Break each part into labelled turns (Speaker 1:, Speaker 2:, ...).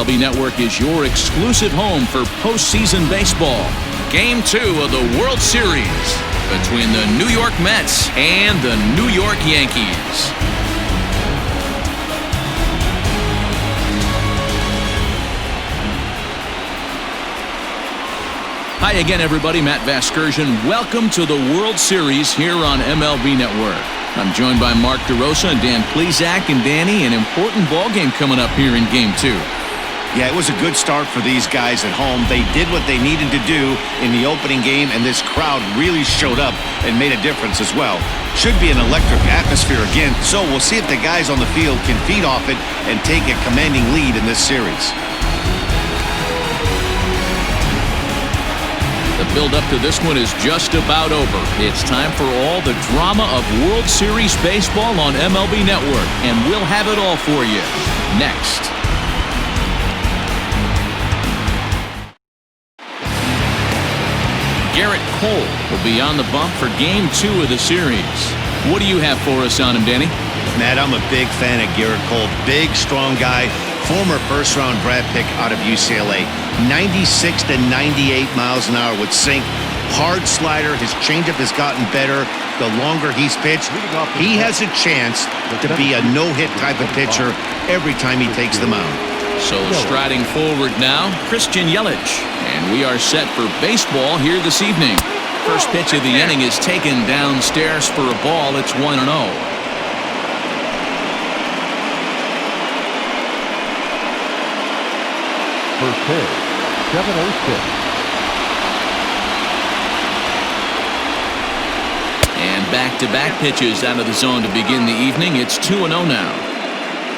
Speaker 1: MLB Network is your exclusive home for postseason baseball. Game 2 of the World Series between the New York Mets and the New York Yankees. Hi again, everybody. Matt Vasgersian. Welcome to the World Series here on MLB Network. I'm joined by Mark DeRosa and Dan Plesac. And Danny, an important ball game coming up here in Game 2.
Speaker 2: Yeah, it was a good start for these guys at home. They did what they needed to do in the opening game, and this crowd really showed up and made a difference as well. Should be an electric atmosphere again, so we'll see if the guys on the field can feed off it and take a commanding lead in this series.
Speaker 1: The build-up to this one is just about over. It's time for all the drama of World Series baseball on MLB Network, and we'll have it all for you next. Garrett Cole will be on the bump for Game 2 of the series. What do you have for us on him, Danny?
Speaker 2: Matt, I'm a big fan of Garrett Cole. Big, strong guy. Former first-round draft pick out of UCLA. 96 to 98 miles an hour with sink. Hard slider. His changeup has gotten better the longer he's pitched. He has a chance to be a no-hit type of pitcher every time he takes the mound.
Speaker 1: So striding forward now, Christian Yelich. And we are set for baseball here this evening. First pitch of the inning is taken downstairs for a ball. It's 1-0.
Speaker 3: First pitch, 7-0
Speaker 1: And back-to-back pitches out of the zone to begin the evening. It's 2-0 now.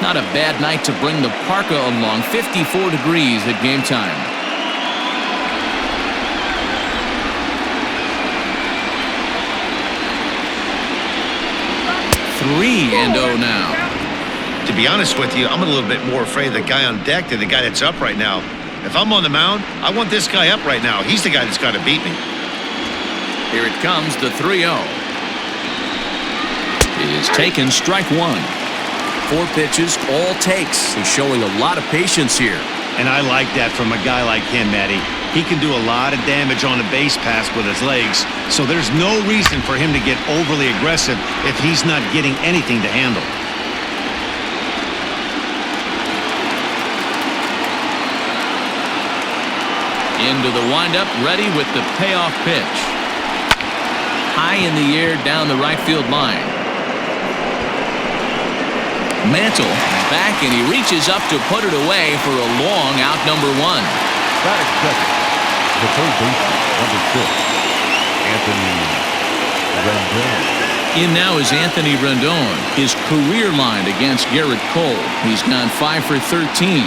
Speaker 1: Not a bad night to bring the parka along. 54 degrees at game time. Three and 0 now.
Speaker 2: To be honest with you, I'm a little bit more afraid of the guy on deck than the guy that's up right now. If I'm on the mound, I want this guy up right now. He's the guy that's got to beat me.
Speaker 1: Here it comes, the 3-0. It is taken, strike one. 4 pitches, all takes. He's showing a lot of patience here.
Speaker 2: And I like that from a guy like him, Matty. He can do a lot of damage on a base pass with his legs, so there's no reason for him to get overly aggressive if he's not getting anything to handle.
Speaker 1: Into the windup, ready with the payoff pitch. High in the air down the right field line. Mantle back, and he reaches up to put it away for a long out, number 1.
Speaker 3: Batting second, the third baseman, number 6, Anthony Rendon.
Speaker 1: In now is Anthony Rendon. His career line against Garrett Cole. He's gone 5 for 13.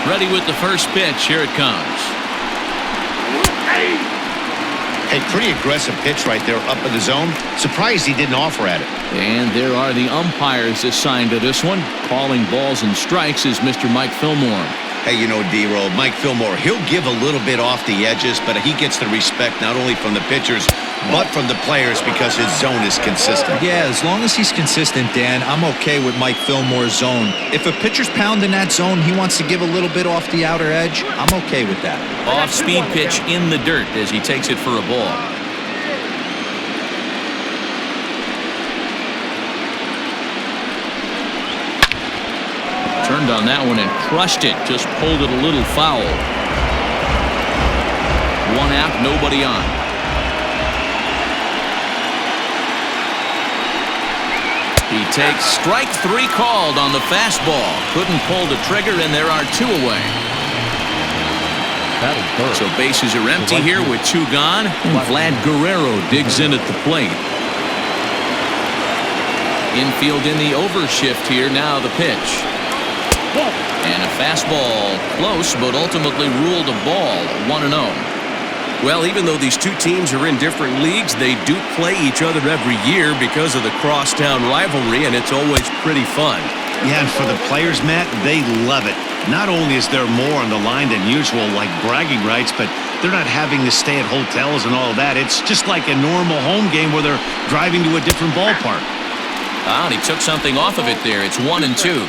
Speaker 1: Ready with the first pitch. Here it comes.
Speaker 2: Hey, pretty aggressive pitch right there up in the zone. Surprised he didn't offer at it.
Speaker 1: And there are the umpires assigned to this one. Calling balls and strikes is Mr. Mike Fillmore.
Speaker 2: Hey, you know, D-Roll, Mike Fillmore, he'll give a little bit off the edges, but he gets the respect not only from the pitchers, but from the players because his zone is consistent.
Speaker 4: Yeah, as long as he's consistent, Dan, I'm okay with Mike Fillmore's zone. If a pitcher's pounding that zone, he wants to give a little bit off the outer edge, I'm okay with that.
Speaker 1: Off-speed pitch in the dirt as he takes it for a ball. Turned on that one and crushed it. Just pulled it a little foul. 1 out, nobody on. He takes strike 3 called on the fastball. Couldn't pull the trigger, and there are 2 away. So bases are empty here with 2 gone. And Vlad Guerrero digs in at the plate. Infield in the overshift here. Now the pitch. And a fastball close, but ultimately ruled a ball. 1-0.
Speaker 5: Well, even though these two teams are in different leagues, they do play each other every year because of the crosstown rivalry, and it's always pretty fun.
Speaker 2: Yeah, and for the players, Matt, they love it. Not only is there more on the line than usual, like bragging rights, but they're not having to stay at hotels and all that. It's just like a normal home game where they're driving to a different ballpark.
Speaker 1: Ah, and he took something off of it there. It's 1-2.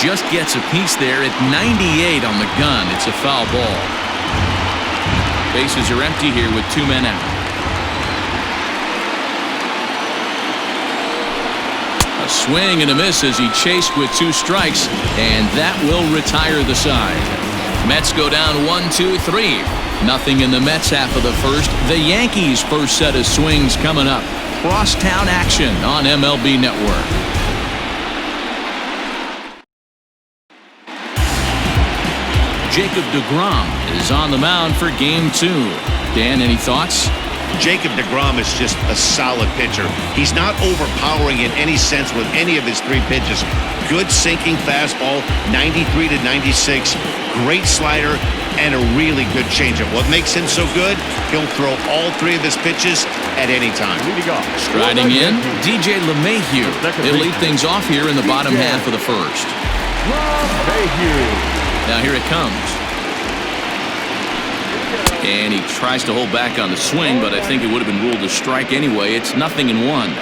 Speaker 1: just gets a piece there at 98 on the gun. It's a foul ball. Bases are empty here with 2 men out. A swing and a miss as he chased with 2 strikes, and that will retire the side. Mets go down 1-2-3. Nothing in the Mets half of the first. The Yankees' first set of swings coming up. Crosstown action on MLB Network. Jacob DeGROM is on the mound for Game 2. Dan, any thoughts?
Speaker 2: Jacob DeGROM is just a solid pitcher. He's not overpowering in any sense with any of his 3 pitches. Good sinking fastball, 93 to 96. Great slider and a really good changeup. What makes him so good? He'll throw all 3 of his pitches at any time.
Speaker 1: Striding in, DJ LeMahieu. He'll lead things off here in the bottom half of the first. Now here it comes. And he tries to hold back on the swing, but I think it would have been ruled a strike anyway. It's 0-1.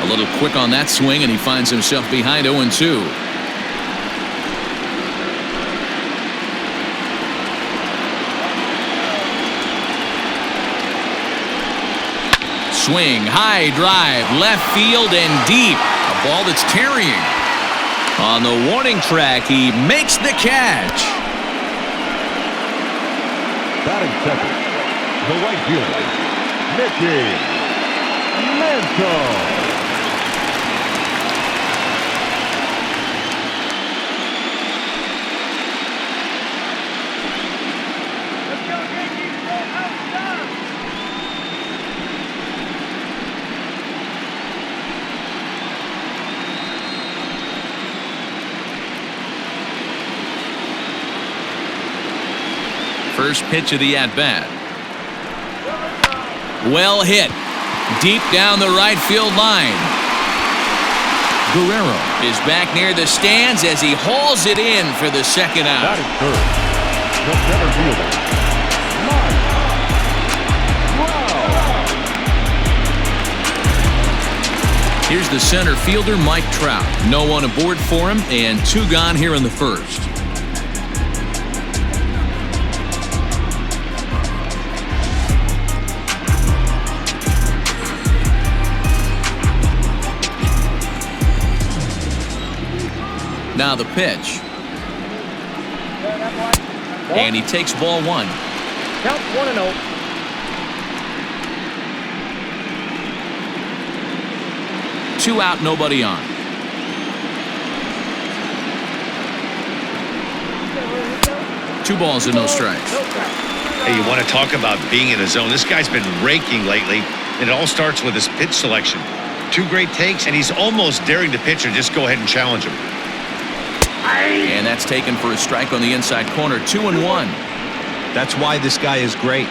Speaker 1: A little quick on that swing, and he finds himself behind 0-2. Swing, high drive, left field and deep. A ball that's carrying. On the warning track, he makes the catch.
Speaker 3: Batting second, the right fielder, Mantle.
Speaker 1: First pitch of the at-bat. Well hit. Deep down the right field line. Guerrero is back near the stands as he hauls it in for the second out.
Speaker 3: That is third. The center fielder, Trout.
Speaker 1: Here's the center fielder, Mike Trout. No one aboard for him, and 2 gone here in the first. Now the pitch. And he takes ball 1.
Speaker 6: Count 1-0.
Speaker 1: Two out, nobody on. Two balls and no strikes.
Speaker 2: Hey, you want to talk about being in a zone? This guy's been raking lately, and it all starts with his pitch selection. 2 great takes, and he's almost daring the pitcher just go ahead and challenge him.
Speaker 1: And that's taken for a strike on the inside corner. 2-1.
Speaker 4: That's why this guy is great.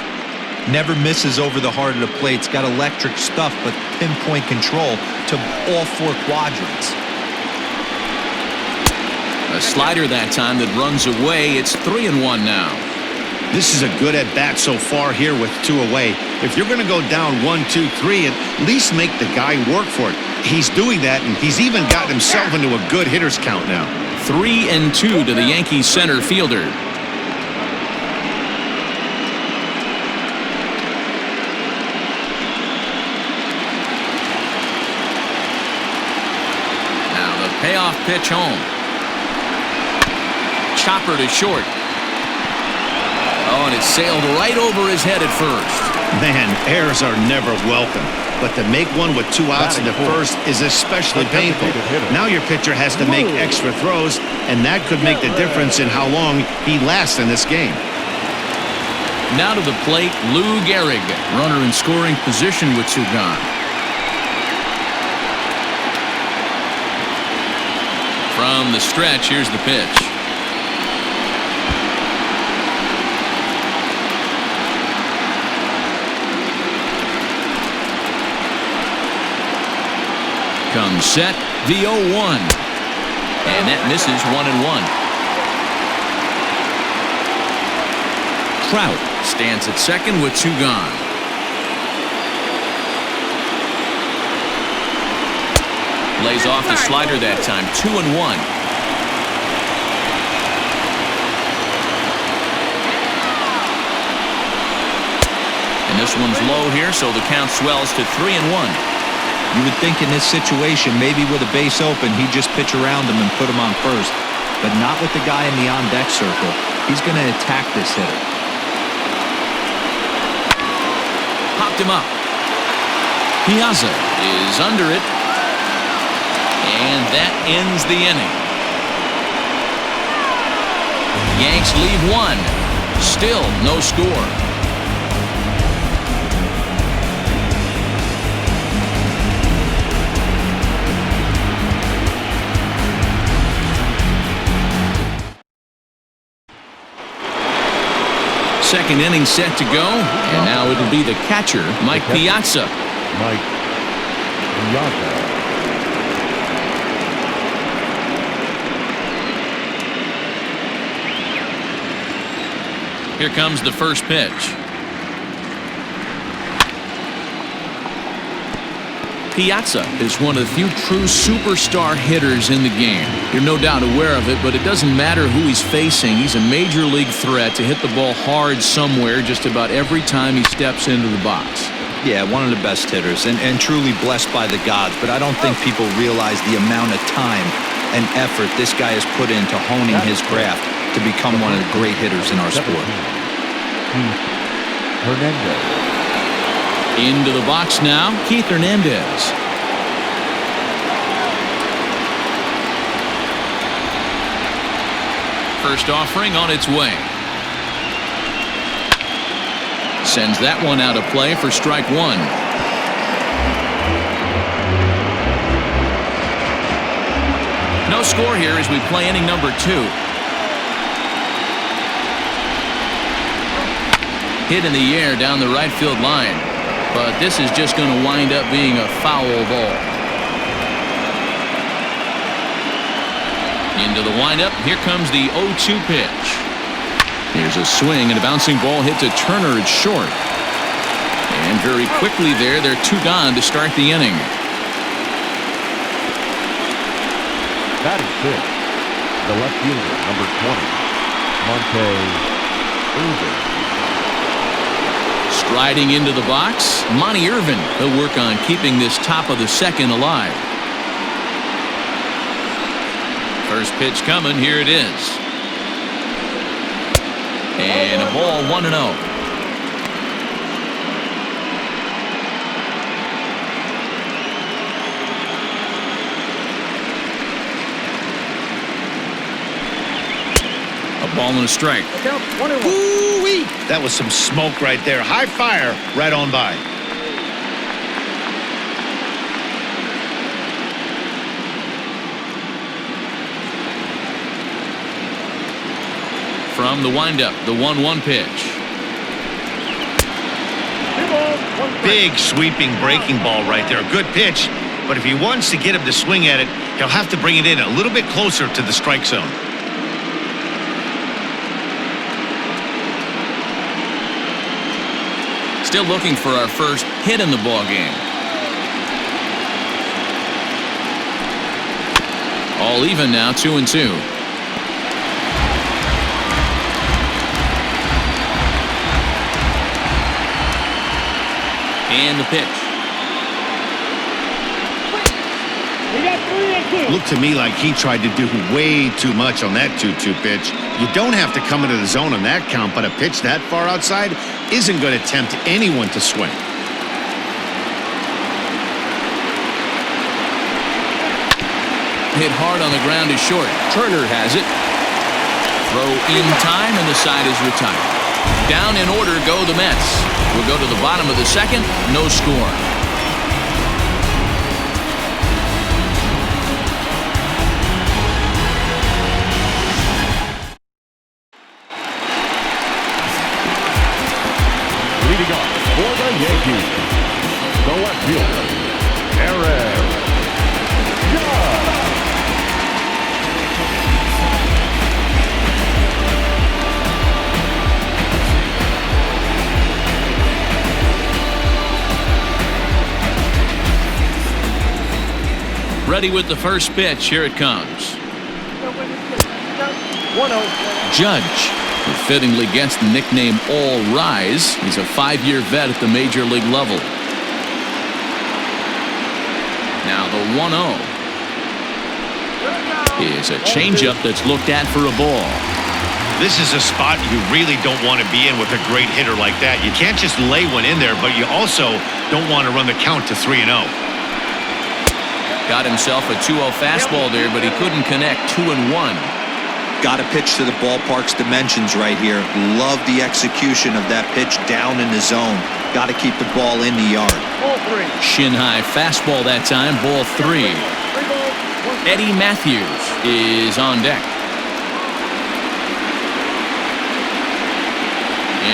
Speaker 4: Never misses over the heart of the plate. It's got electric stuff, but pinpoint control to all 4 quadrants.
Speaker 1: A slider that time that runs away. It's 3-1 now.
Speaker 2: This is a good at-bat so far here with 2 away. If you're going to go down 1-2-3, at least make the guy work for it. He's doing that, and he's even gotten himself into a good hitter's count now.
Speaker 1: 3-2 to the Yankees center fielder. Now the payoff pitch home. Chopper to short. Oh, and it sailed right over his head at first.
Speaker 2: Man, errors are never welcome. But to make one with 2 outs in the first is especially painful. Now your pitcher has to make extra throws, and that could make the difference in how long he lasts in this game.
Speaker 1: Now to the plate, Lou Gehrig. Runner in scoring position with 2 gone. From the stretch, here's the pitch. Comes set, the 0-1. And that misses 1-1. Trout stands at second with 2 gone. Lays off the slider that time. 2-1. And this one's low here, so the count swells to 3-1.
Speaker 4: You would think in this situation, maybe with a base open, he'd just pitch around him and put him on first. But not with the guy in the on-deck circle. He's going to attack this hitter.
Speaker 1: Popped him up. Piazza is under it. And that ends the inning. Yanks lead 1. Still no score. Second inning set to go, and now it'll be the catcher, Mike Piazza.
Speaker 3: Mike Piazza.
Speaker 1: Here comes the first pitch. Piazza is one of the few true superstar hitters in the game. You're no doubt aware of it, but it doesn't matter who he's facing. He's a major league threat to hit the ball hard somewhere just about every time he steps into the box.
Speaker 4: Yeah, one of the best hitters and truly blessed by the gods, but I don't think people realize the amount of time and effort this guy has put into honing his craft to become one of the great hitters in our sport.
Speaker 3: Fernando.
Speaker 1: Into the box now, Keith Hernandez. First offering on its way. Sends that one out of play for strike 1. No score here as we play inning number 2. Hit in the air down the right field line. But this is just going to wind up being a foul ball. Into the windup. Here comes the 0-2 pitch. Here's a swing and a bouncing ball hit to Turner at short. And very quickly there, they're 2 gone to start the inning.
Speaker 3: Batting 6th, the left fielder, number 20, Monte.
Speaker 1: Striding into the box, Monty Irvin. He'll work on keeping this top of the second alive. First pitch coming. Here it is. And a ball 1-0. A ball and a strike.
Speaker 2: Woo-wee! That was some smoke right there. High fire right on by.
Speaker 1: From the windup, the 1-1 pitch.
Speaker 2: Big sweeping breaking ball right there. Good pitch. But if he wants to get him to swing at it, he'll have to bring it in a little bit closer to the strike zone.
Speaker 1: Still looking for our first hit in the ball game. All even now, 2-2. And the pitch.
Speaker 2: Looked to me like he tried to do way too much on that 2-2 pitch. You don't have to come into the zone on that count, but a pitch that far outside isn't going to tempt anyone to swing.
Speaker 1: Hit hard on the ground is short. Turner has it. Throw in time, and the side is retired. Down in order go the Mets. We'll go to the bottom of the second. No score.
Speaker 3: Leading off for the Yankees, the left fielder, Garrett Cole.
Speaker 1: Ready with the first pitch. Here it comes.
Speaker 6: 1-0.
Speaker 1: Judge, who fittingly gets the nickname All Rise. He's a 5-year vet at the major league level. Now the 1-0 is a changeup that's looked at for a ball.
Speaker 2: This is a spot you really don't want to be in with a great hitter like that. You can't just lay one in there, but you also don't want to run the count to 3-0.
Speaker 1: Got himself a 2-0 fastball there, but he couldn't connect. 2-1.
Speaker 4: Got to pitch to the ballpark's dimensions right here. Love the execution of that pitch down in the zone. Got to keep the ball in the yard.
Speaker 6: Ball 3.
Speaker 1: Shin high fastball that time. Ball 3. Eddie Matthews is on deck.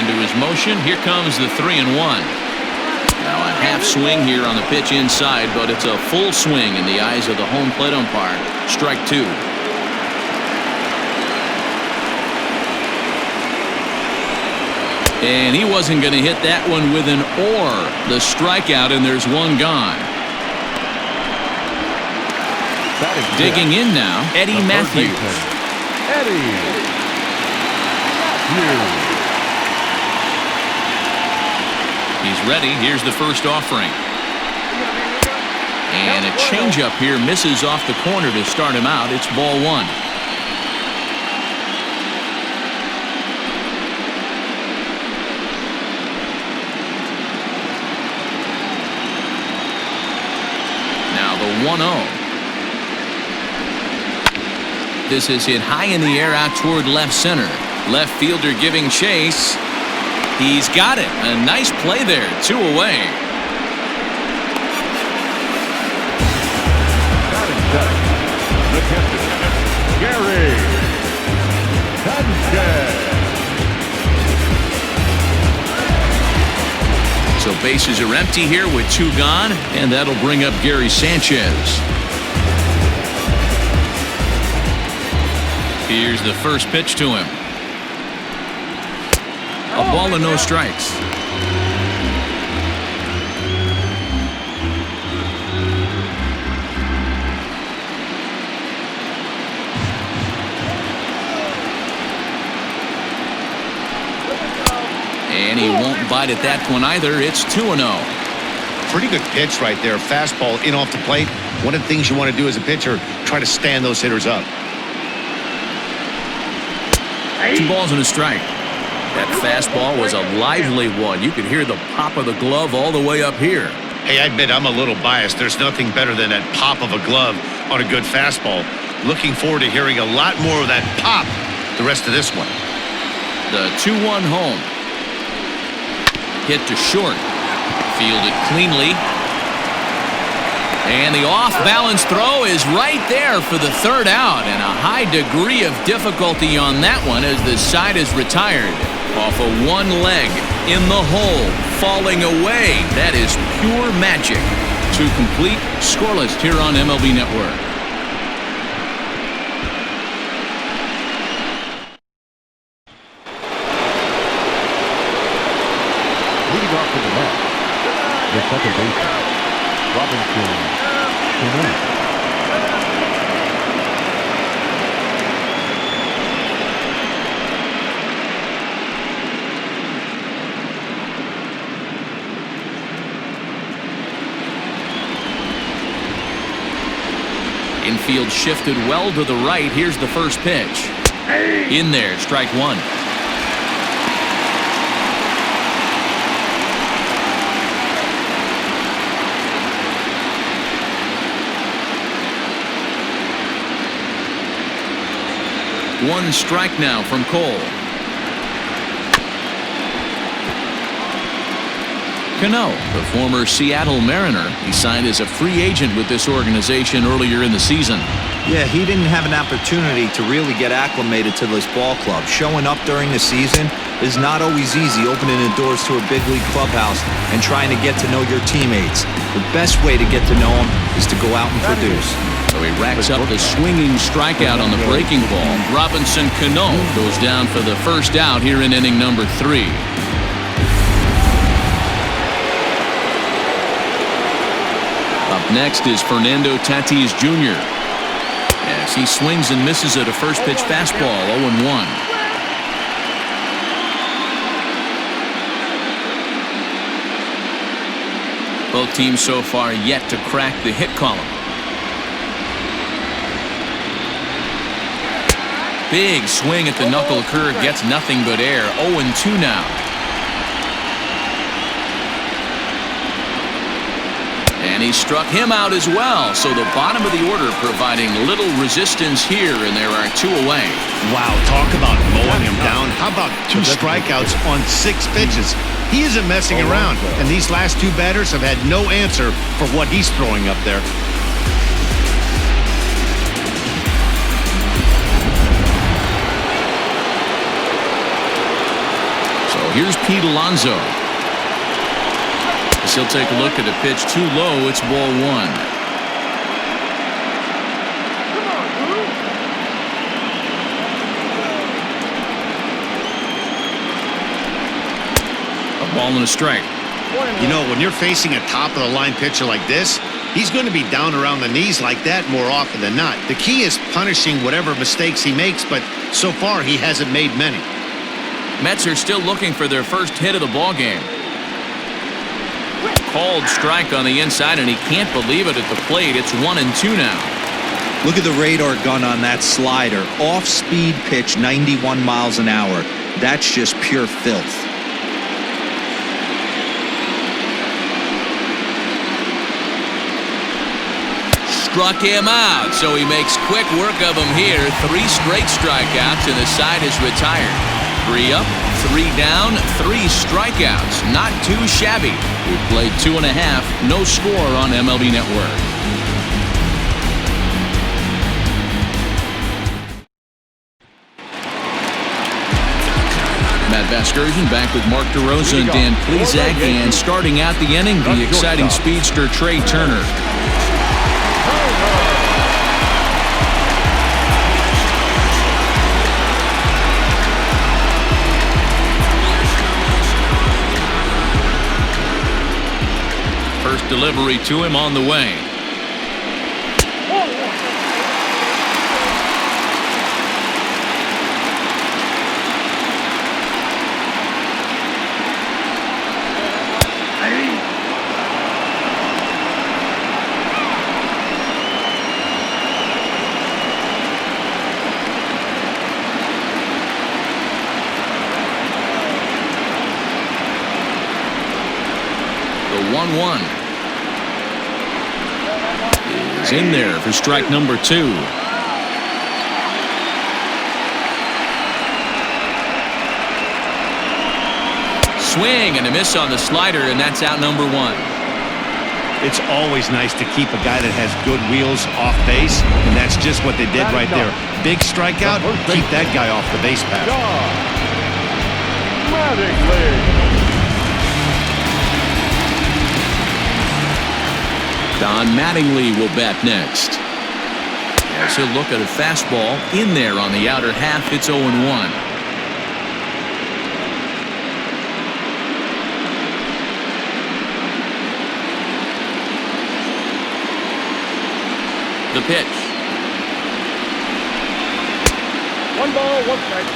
Speaker 1: Into his motion. Here comes the 3-1. Now a half swing here on the pitch inside, but it's a full swing in the eyes of the home plate umpire. Strike 2. And he wasn't going to hit that one with an or. The strikeout, and there's one gone. Digging in now, Eddie Matthews.
Speaker 3: Eddie Matthews.
Speaker 1: He's ready. Here's the first offering. And a changeup here misses off the corner to start him out. It's ball 1. Now the 1-0. This is hit high in the air out toward left center. Left fielder giving chase. He's got it. A nice play there. 2 away.
Speaker 3: The catcher, Garrett Sanchez.
Speaker 1: So bases are empty here with 2 gone, and that'll bring up Gary Sanchez. Here's the first pitch to him. A ball and no strikes. And he won't bite at that one either. It's 2-0.
Speaker 2: Pretty good pitch right there. Fastball in off the plate. One of the things you want to do as a pitcher, try to stand those hitters up.
Speaker 1: 2 balls and a strike. That fastball was a lively one. You could hear the pop of the glove all the way up here.
Speaker 2: Hey, I admit I'm a little biased. There's nothing better than that pop of a glove on a good fastball. Looking forward to hearing a lot more of that pop the rest of this one.
Speaker 1: The 2-1 home. Hit to short. Fielded cleanly. And the off-balance throw is right there for the 3rd out, and a high degree of difficulty on that one as the side is retired. Off of one leg, in the hole, falling away. That is pure magic. 2 complete, scoreless here on MLB Network.
Speaker 3: Leading off to the left, the second baseman, Canel.
Speaker 1: Infield shifted well to the right. Here's the first pitch. In there, strike 1. One strike now from Cole. Canel, the former Seattle Mariner, he signed as a free agent with this organization earlier in the season.
Speaker 4: Yeah, he didn't have an opportunity to really get acclimated to this ball club. Showing up during the season is not always easy, opening the doors to a big league clubhouse and trying to get to know your teammates. The best way to get to know them is to go out and produce.
Speaker 1: So he racks up the swinging strikeout on the breaking ball. Robinson Cano goes down for the first out here in inning number 3. A Next is Fernando Tatis Jr. as he swings and misses at a first pitch fastball. 0-1. Both teams so far yet to crack the hit column. Big swing at the knuckle curve, gets nothing but air. 0-2 now. And he struck him out as well. So the bottom of the order providing little resistance here, and there are 2 away.
Speaker 2: Wow, talk about mowing him down. How about 2 strikeouts on 6 pitches? He isn't messing around, and these last 2 batters have had no answer for what he's throwing up there.
Speaker 1: So here's Pete Alonso. As he'll take a look at a pitch too low. It's ball 1. Ball and a strike.
Speaker 2: You know, when you're facing a top-of-the-line pitcher like this, he's going to be down around the knees like that more often than not. The key is punishing whatever mistakes he makes, but so far he hasn't made many.
Speaker 1: Mets are still looking for their first hit of the ball game. Called strike on the inside, and he can't believe it at the plate. It's 1-2 now.
Speaker 4: Look at the radar gun on that slider. Off-speed pitch, 91 miles an hour. That's just pure filth.
Speaker 1: Struck him out, so he makes quick work of him here. 3 straight strikeouts, and the side is retired. 3 up, 3 down, 3 strikeouts. Not too shabby. We played 2.5. No score on MLB Network. Matt Vasgersian back with Mark DeRosa and Dan Plesac, and starting out the inning, the exciting speedster Trey Turner. First delivery to him on the way. The 1-1. Is in there for strike number 2. Swing and a miss on the slider, and that's out number 1.
Speaker 2: It's always nice to keep a guy that has good wheels off base, and that's just what they did right there. Big strikeout, keep that guy off the base path.
Speaker 1: Don Mattingly will bat next. As he'll look at a fastball in there on the outer half. It's 0-1. The pitch.
Speaker 6: 1 ball, 1 strike.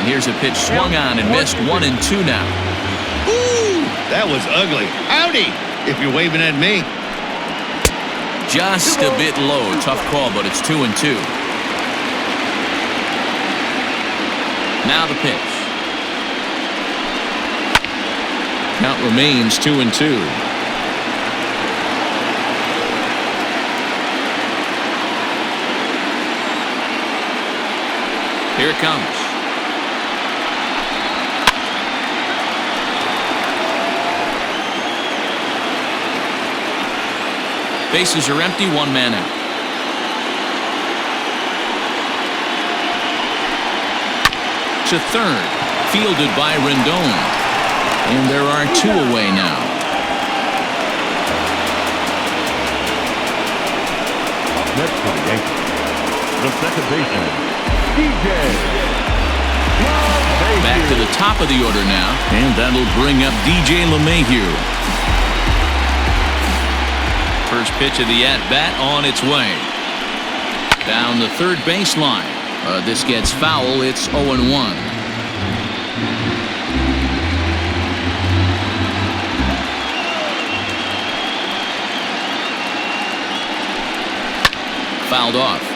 Speaker 1: Here's a pitch swung on and missed. 1-2 now.
Speaker 2: Ooh, that was ugly. Howdy, if you're waving at me.
Speaker 1: Just a bit low. Tough call, but it's 2-2. Now the pitch. Count remains 2-2. Here it comes. Bases are empty, 1 man out. To third, fielded by Rendon. And there are 2 away now.
Speaker 3: Next for the Yankees, The second baseman, DJ.
Speaker 1: Back to the top of the order now, and that'll bring up DJ LeMahieu. First pitch of the at-bat on its way. Down the third baseline. This gets foul. It's 0-1. Fouled off.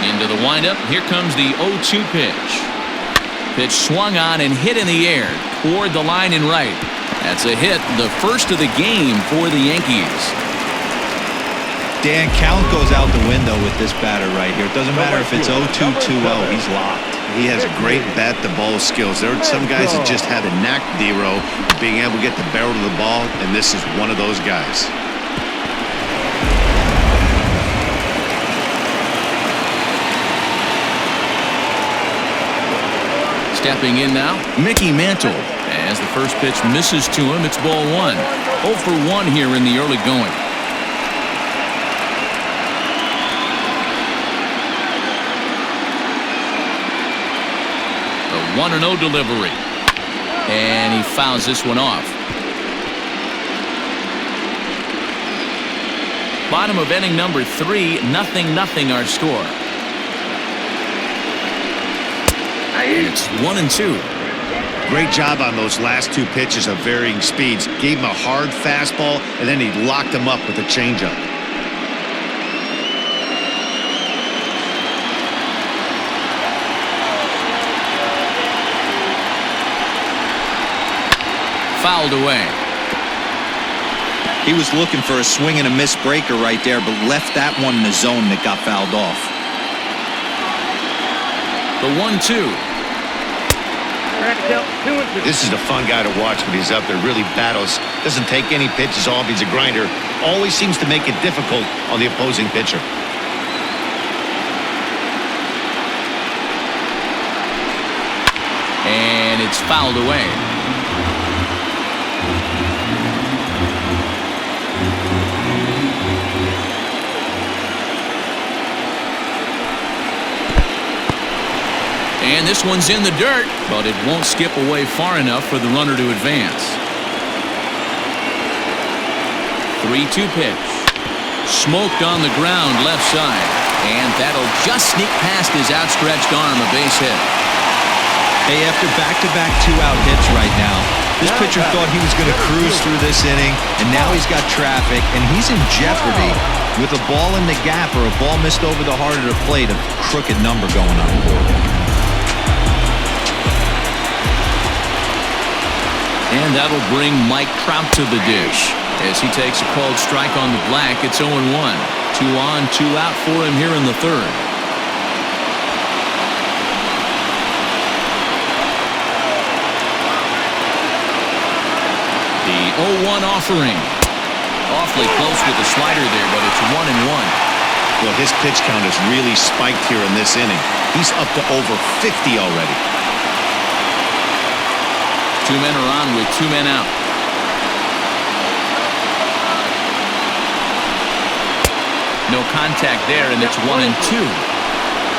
Speaker 1: Into the windup. Here comes the 0-2 pitch. Pitch swung on and hit in the air toward the line and right. That's a hit, the first of the game for the Yankees.
Speaker 4: Dan, count goes out the window with this batter right here. It doesn't matter if it's 0-2, 2-0. He's locked.
Speaker 2: He has great bat-to-ball skills. There are some guys that just have a knack, D-Row, of being able to get the barrel of the ball, and this is one of those guys.
Speaker 1: Stepping in now, Mickey Mantle. As the first pitch misses to him, it's ball one. 0 for 1 here in the early going. The 1-0 delivery. And he fouls this one off. Bottom of inning number 3, 0-0 our score. It's 1-2.
Speaker 2: Great job on those last two pitches of varying speeds. Gave him a hard fastball, and then he locked him up with a changeup.
Speaker 1: Fouled away.
Speaker 4: He was looking for a swing and a miss breaker right there, but left that one in the zone that got fouled off.
Speaker 1: The 1-2.
Speaker 2: This is a fun guy to watch when he's up there. Really battles. Doesn't take any pitches off. He's a grinder. Always seems to make it difficult on the opposing pitcher.
Speaker 1: And it's fouled away. And this one's in the dirt, but it won't skip away far enough for the runner to advance. 3-2 pitch. Smoked on the ground left side. And that'll just sneak past his outstretched arm, a base hit.
Speaker 4: Hey, after back-to-back 2-out hits right now, this pitcher thought he was going to cruise through this inning, and now he's got traffic, and he's in jeopardy with a ball in the gap or a ball missed over the heart of the plate, a crooked number going on the board.
Speaker 1: And that'll bring Mike Trout to the dish. As he takes a called strike on the black, it's 0-1. 2 on, 2 out for him here in the third. The 0-1 offering. Awfully close with the slider there, but it's 1-1.
Speaker 2: Well, his pitch count has really spiked here in this inning. He's up to over 50 already.
Speaker 1: 2 men are on with 2 men out. No contact there, and it's 1-2.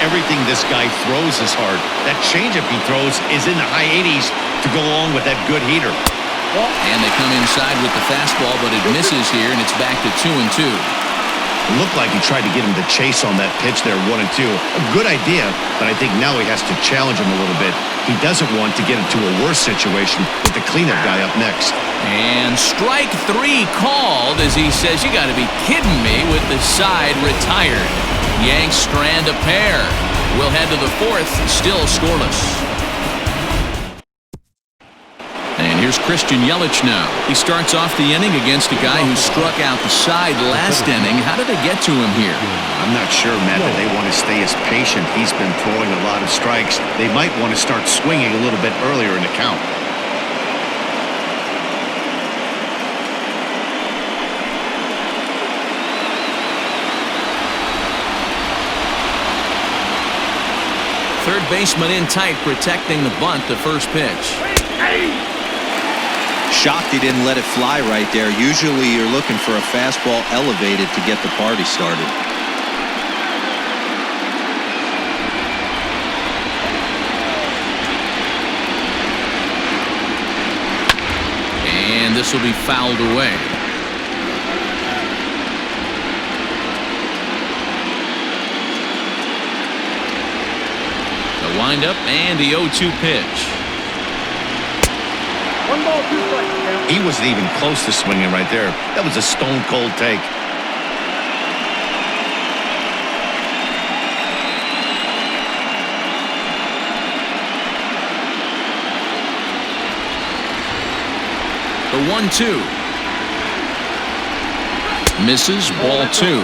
Speaker 2: Everything this guy throws is hard. That changeup he throws is in the high 80s to go along with that good heater.
Speaker 1: And they come inside with the fastball, but it misses here, and it's back to 2-2.
Speaker 2: It looked like he tried to get him to chase on that pitch there, 1-2. A good idea, but I think now he has to challenge him a little bit. He doesn't want to get into a worse situation with the cleanup guy up next.
Speaker 1: And strike 3 called as he says, "You got to be kidding me," with the side retired. Yanks strand a pair. We'll head to the fourth, still scoreless. And here's Christian Yelich now. He starts off the inning against a guy who struck out the side last inning. How did they get to him here?
Speaker 2: I'm not sure, Matt, that they want to stay as patient. He's been throwing a lot of strikes. They might want to start swinging a little bit earlier in the count.
Speaker 1: Third baseman in tight, protecting the bunt, the first pitch.
Speaker 4: Shocked he didn't let it fly right there. Usually you're looking for a fastball elevated to get the party started.
Speaker 1: And this will be fouled away. The windup and the 0-2 pitch.
Speaker 6: 1 ball, 2 strikes.
Speaker 2: He wasn't even close to swinging right there. That was a stone-cold take.
Speaker 1: The 1-2. Misses, ball 2.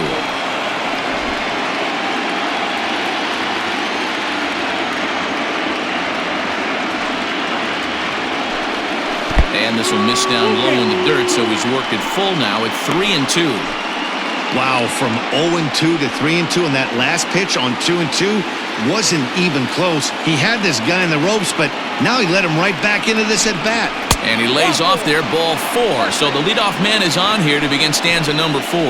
Speaker 1: And this will miss down low in the dirt, so he's worked it full now at 3-2.
Speaker 2: Wow, from 0-2 to 3-2, and that last pitch on 2-2 wasn't even close. He had this guy in the ropes, but now he let him right back into this at bat.
Speaker 1: And he lays off there, ball 4. So the leadoff man is on here to begin stanza number 4.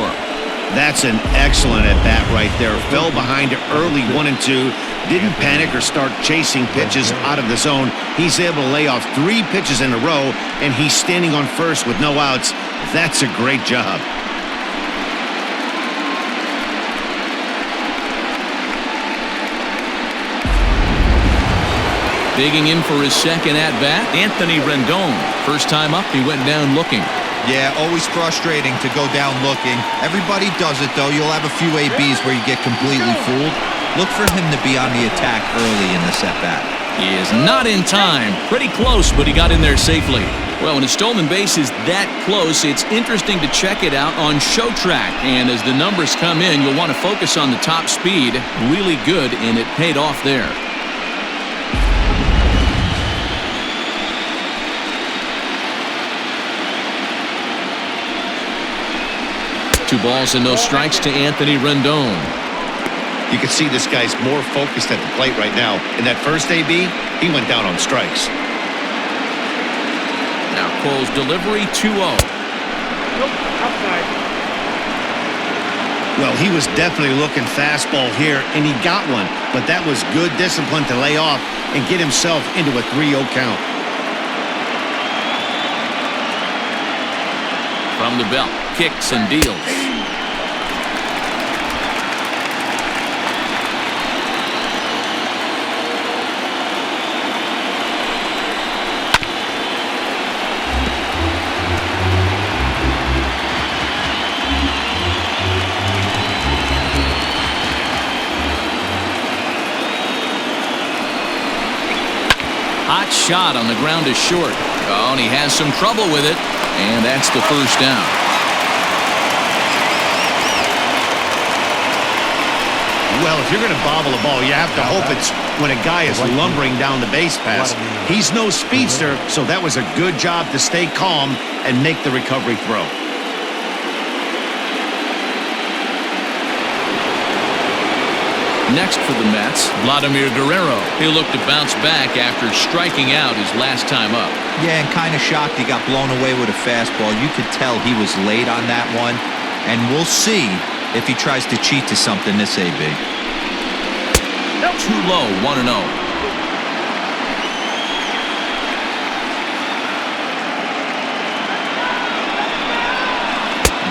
Speaker 2: That's an excellent at bat right there. Fell behind early 1-2. Didn't panic or start chasing pitches out of the zone. He's able to lay off 3 pitches in a row, and he's standing on first with no outs. That's a great job.
Speaker 1: Digging in for his second at-bat, Anthony Rendon. First time up, he went down looking.
Speaker 4: Yeah, always frustrating to go down looking. Everybody does it, though. You'll have a few ABs where you get completely fooled. Look for him to be on the attack early in this at-bat.
Speaker 1: He is not in time. Pretty close, but he got in there safely. Well, when a stolen base is that close, it's interesting to check it out on Show Track. And as the numbers come in, you'll want to focus on the top speed. Really good, and it paid off there. 2 balls and no strikes to Anthony Rendon.
Speaker 2: You can see this guy's more focused at the plate right now. In that first AB, he went down on strikes.
Speaker 1: Now Cole's delivery, 2-0.
Speaker 6: Nope, outside.
Speaker 2: Well, he was definitely looking fastball here, and he got one. But that was good discipline to lay off and get himself into a 3-0 count.
Speaker 1: From the belt, kicks and deals. Hot shot on the ground is short. Oh, and he has some trouble with it. And that's the first down.
Speaker 2: Well, if you're going to bobble a ball, you have to hope it's when a guy is lumbering down the base pass. He's no speedster, so that was a good job to stay calm and make the recovery throw.
Speaker 1: Next for the Mets, Vladimir Guerrero. He'll look to bounce back after striking out his last time up.
Speaker 4: Yeah, and kind of shocked he got blown away with a fastball. You could tell he was late on that one. And we'll see if he tries to cheat to something this AB.
Speaker 1: Too low, 1-0.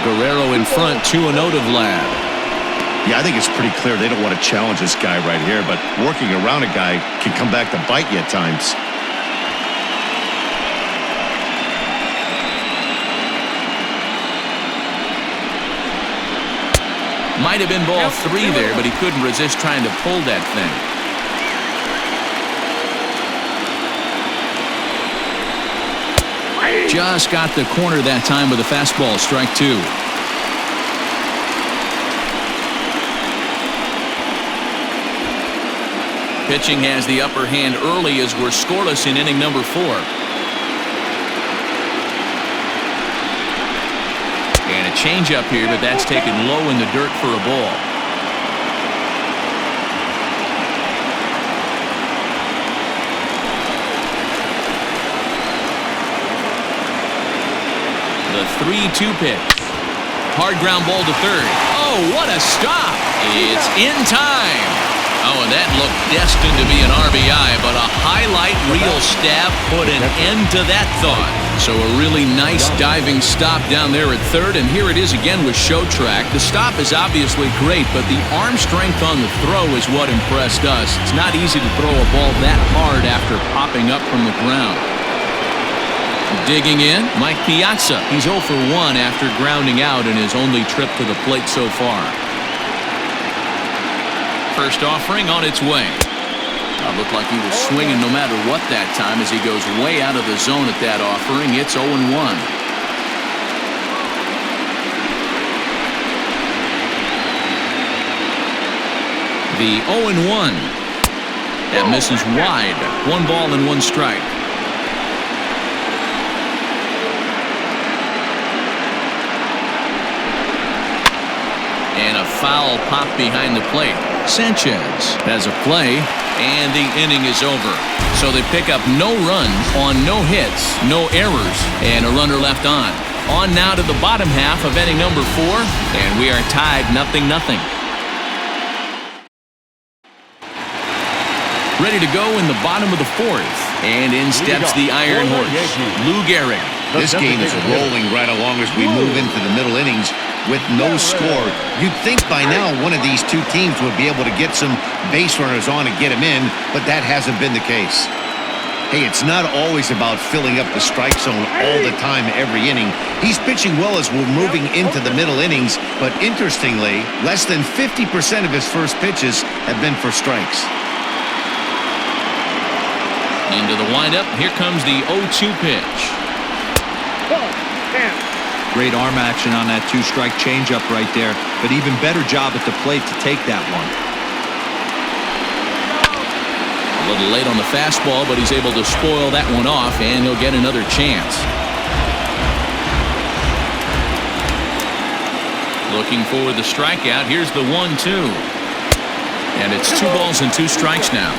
Speaker 1: Guerrero in front, 2-0 to Vlad.
Speaker 2: Yeah, I think it's pretty clear they don't want to challenge this guy right here, but working around a guy can come back to bite you at times.
Speaker 1: Might have been ball 3 there, but he couldn't resist trying to pull that thing. Just got the corner that time with a fastball, strike 2. Pitching has the upper hand early as we're scoreless in inning number 4. And a changeup here, but that's taken low in the dirt for a ball. 3-2 pitch. Hard ground ball to third. Oh, what a stop. It's in time. Oh, and that looked destined to be an RBI, but a highlight reel stab put an end to that thought. So a really nice diving stop down there at third, and here it is again with show track. The stop is obviously great, but the arm strength on the throw is what impressed us. It's not easy to throw a ball that hard after popping up from the ground. Digging in, Mike Piazza. He's 0 for 1 after grounding out in his only trip to the plate so far. First offering on its way. Looked like he was swinging no matter what that time as he goes way out of the zone at that offering. It's 0-1. The 0-1. That misses wide. 1 ball and 1 strike. And a foul pop behind the plate. Sanchez has a play, and the inning is over. So they pick up no runs on no hits, no errors, and a runner left on. On now to the bottom half of inning number 4, and we are tied 0-0. Ready to go in the bottom of the 4th, and in steps the Iron Horse, Lou Gehrig.
Speaker 2: This game is rolling right along as we move into the middle innings with no score. You'd think by now one of these two teams would be able to get some base runners on and get them in, but that hasn't been the case. Hey, it's not always about filling up the strike zone all the time every inning. He's pitching well as we're moving into the middle innings, but interestingly, less than 50% of his first pitches have been for strikes.
Speaker 1: Into the windup, here comes the 0-2 pitch.
Speaker 4: Great arm action on that 2-strike changeup right there, but even better job at the plate to take that one.
Speaker 1: A little late on the fastball, but he's able to spoil that one off, and he'll get another chance. Looking for the strikeout. Here's the 1-2. And it's 2 balls and 2 strikes now.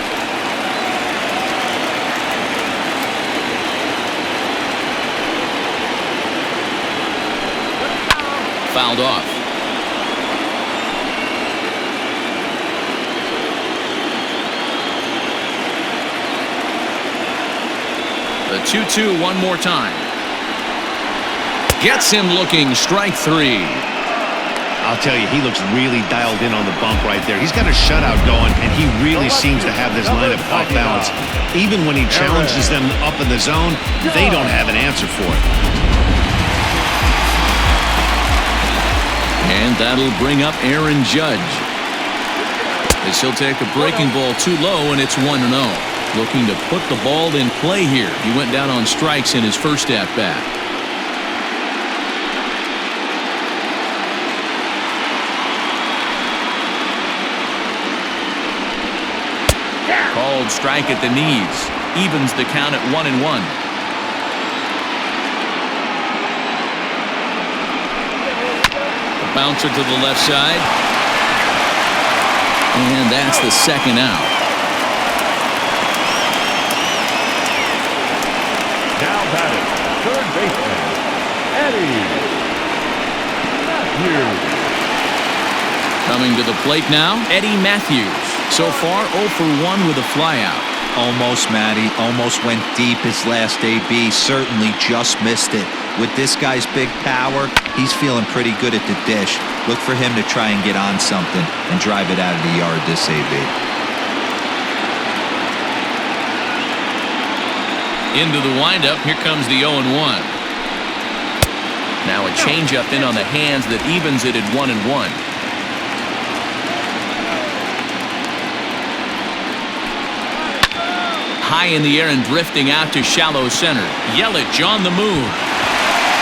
Speaker 1: Fouled off. The 2-2 one more time. Gets him looking, strike 3.
Speaker 2: I'll tell you, he looks really dialed in on the bump right there. He's got a shutout going, and he really seems to have this lineup off balance. Even when he challenges them up in the zone, they don't have an answer for it.
Speaker 1: And that'll bring up Aaron Judge. As he'll take a breaking ball too low, and it's 1-0. Looking to put the ball in play here. He went down on strikes in his first at-bat. Called strike at the knees. Evens the count at 1-1. Bouncer to the left side. And that's the second out.
Speaker 3: Now batting, third baseman, Eddie Matthews.
Speaker 1: Coming to the plate now, Eddie Matthews. So far, 0 for 1 with a flyout.
Speaker 4: Almost, Matty. Almost went deep his last AB. Certainly just missed it. With this guy's big power, he's feeling pretty good at the dish. Look for him to try and get on something and drive it out of the yard this AB.
Speaker 1: Into the windup, here comes the 0-1. Now a changeup in on the hands that evens it at 1-1. High in the air and drifting out to shallow center. Yelich on the move.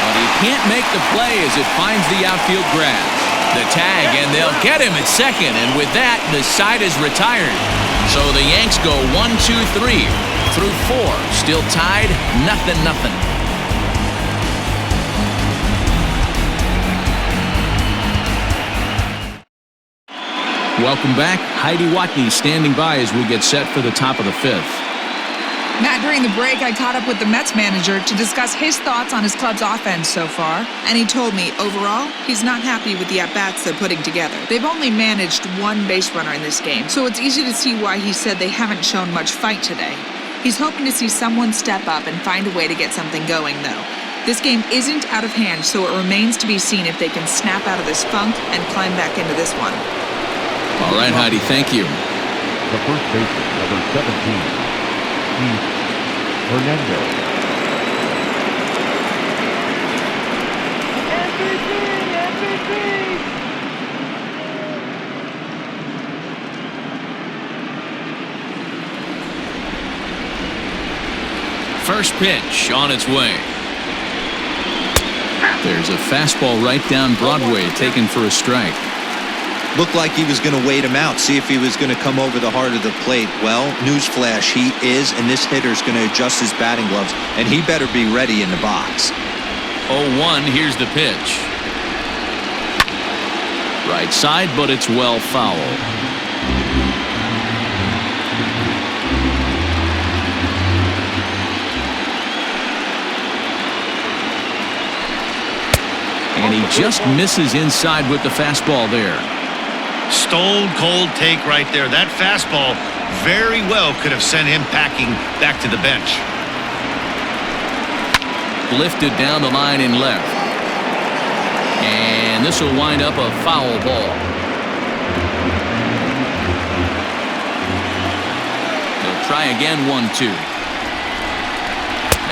Speaker 1: But he can't make the play as it finds the outfield grass. The tag, and they'll get him at second. And with that, the side is retired. So the Yanks go 1-2-3 through 4. Still tied, 0-0. Welcome back. Heidi Watney standing by as we get set for the top of the 5th.
Speaker 7: Matt, during the break, I caught up with the Mets manager to discuss his thoughts on his club's offense so far, and he told me, overall, he's not happy with the at-bats they're putting together. They've only managed one base runner in this game, so it's easy to see why he said they haven't shown much fight today. He's hoping to see someone step up and find a way to get something going, though. This game isn't out of hand, so it remains to be seen if they can snap out of this funk and climb back into this one.
Speaker 1: All right, Heidi, thank you.
Speaker 3: The first baseman, number 17, Fernando.
Speaker 1: First pitch on its way. There's a fastball right down Broadway, taken for a strike.
Speaker 4: Looked like he was going to wait him out, see if he was going to come over the heart of the plate. Well, newsflash, he is, and this hitter's going to adjust his batting gloves, and he better be ready in the box.
Speaker 1: 0-1, here's the pitch. Right side, but it's well foul. And he just misses inside with the fastball there.
Speaker 2: Stone cold take right there. That fastball very well could have sent him packing back to the bench.
Speaker 1: Lifted down the line in left. And this will wind up a foul ball. They'll try again, 1-2.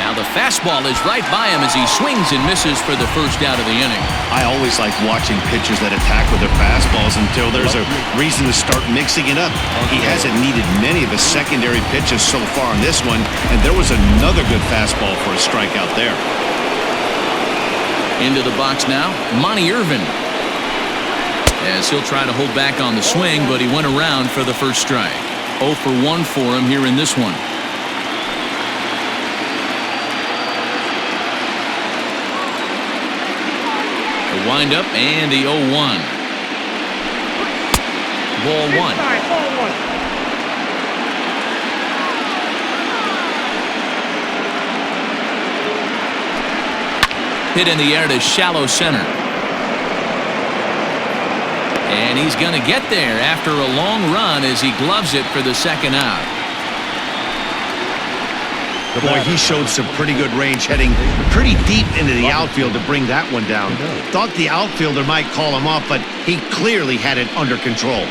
Speaker 1: Now the fastball is right by him as he swings and misses for the first out of the inning.
Speaker 2: I always like watching pitchers that attack with their fastballs until there's a reason to start mixing it up. He hasn't needed many of his secondary pitches so far in this one, and there was another good fastball for a strikeout there.
Speaker 1: Into the box now, Monty Irvin. As he'll try to hold back on the swing, but he went around for the first strike. 0 for 1 for him here in this one. The windup and the 0-1. Ball 1. Hit in the air to shallow center. And he's going to get there after a long run as he gloves it for the second out.
Speaker 2: Boy, he showed some pretty good range heading pretty deep into the outfield to bring that one down. Thought the outfielder might call him off, but he clearly had it under control.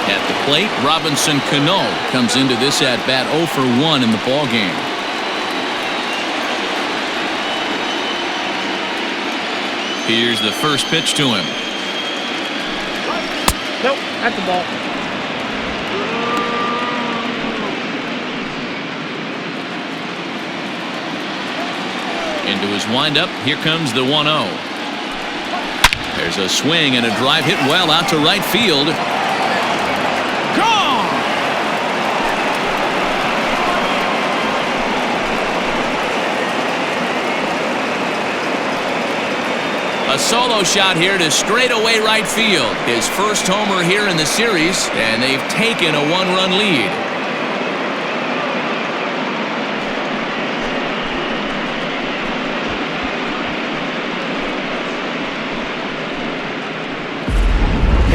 Speaker 1: At the plate, Robinson Canel comes into this at-bat 0 for 1 in the ballgame. Here's the first pitch to him.
Speaker 6: Nope, that's the ball.
Speaker 1: Into his windup, here comes the 1-0. There's a swing and a drive hit well out to right field. Gone! A solo shot here to straightaway right field. His first homer here in the series, and they've taken a 1-run lead.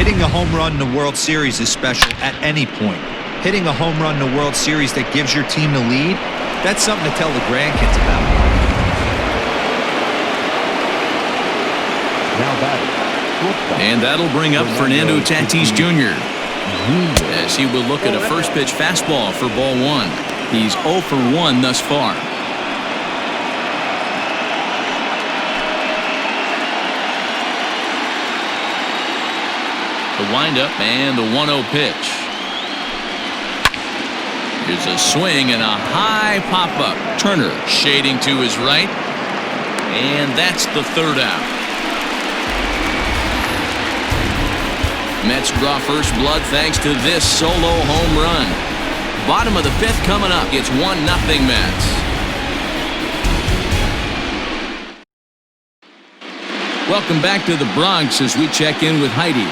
Speaker 4: Hitting a home run in the World Series is special at any point. Hitting a home run in the World Series that gives your team the lead, that's something to tell the grandkids about.
Speaker 3: Now batting.
Speaker 1: And that'll bring up Fernando Tatis Jr. as he will look at a first pitch fastball for ball 1. He's 0 for 1 thus far. The windup and the 1-0 pitch. Here's a swing and a high pop-up. Turner shading to his right. And that's the third out. Mets draw first blood thanks to this solo home run. Bottom of the 5th coming up. It's 1-0 Mets. Welcome back to the Bronx as we check in with Heidi.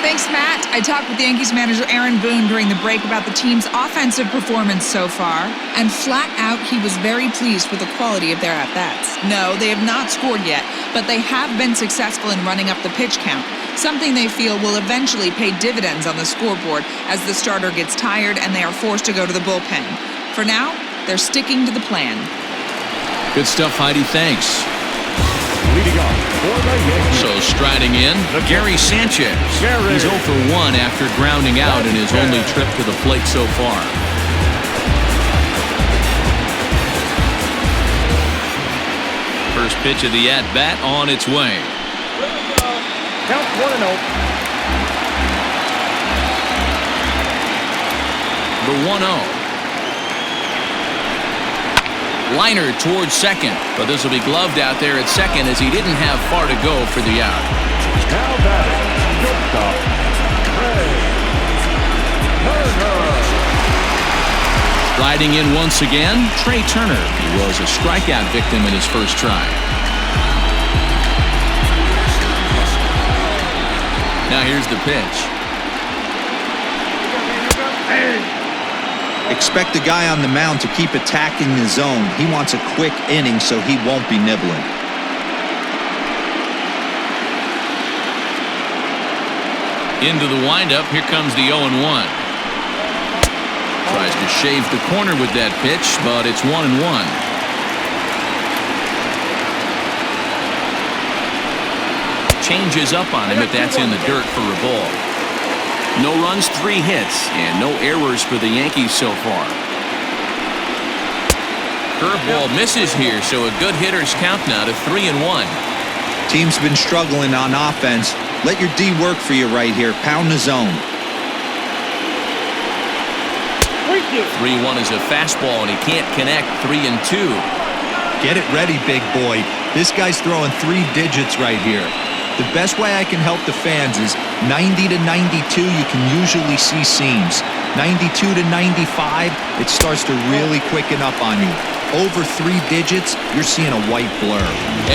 Speaker 7: Thanks, Matt. I talked with Yankees manager Aaron Boone during the break about the team's offensive performance so far, and flat out, he was very pleased with the quality of their at-bats. No, they have not scored yet, but they have been successful in running up the pitch count, something they feel will eventually pay dividends on the scoreboard as the starter gets tired and they are forced to go to the bullpen. For now, they're sticking to the plan.
Speaker 1: Good stuff, Heidi. Thanks.
Speaker 3: Leading off for the Yankees.
Speaker 1: So striding in, Gary Sanchez. He's 0 for 1 after grounding out in his only trip to the plate so far. First pitch of the at-bat on its way.
Speaker 6: Count 1-0.
Speaker 1: The 1-0. Liner towards second, but this will be gloved out there at second as he didn't have far to go for the out.
Speaker 3: Now batting, shortstop, Trey Turner.
Speaker 1: Riding in once again, Trey Turner. He was a strikeout victim in his first try. Now here's the pitch.
Speaker 4: Expect the guy on the mound to keep attacking the zone. He wants a quick inning so he won't be nibbling.
Speaker 1: Into the windup, here comes the 0-1. Tries to shave the corner with that pitch, but it's 1-1. Changes up on him if that's in the dirt for a ball. No runs, 3 hits, and no errors for the Yankees so far. Curveball misses here, so a good hitter's count now to 3-1.
Speaker 4: Team's been struggling on offense. Let your D work for you right here. Pound the zone.
Speaker 1: 3-1 is a fastball, and he can't connect. 3-2.
Speaker 4: Get it ready, big boy. This guy's throwing 3 digits right here. The best way I can help the fans is 90 to 92, you can usually see seams. 92 to 95, it starts to really quicken up on you. Over 3 digits, you're seeing a white blur.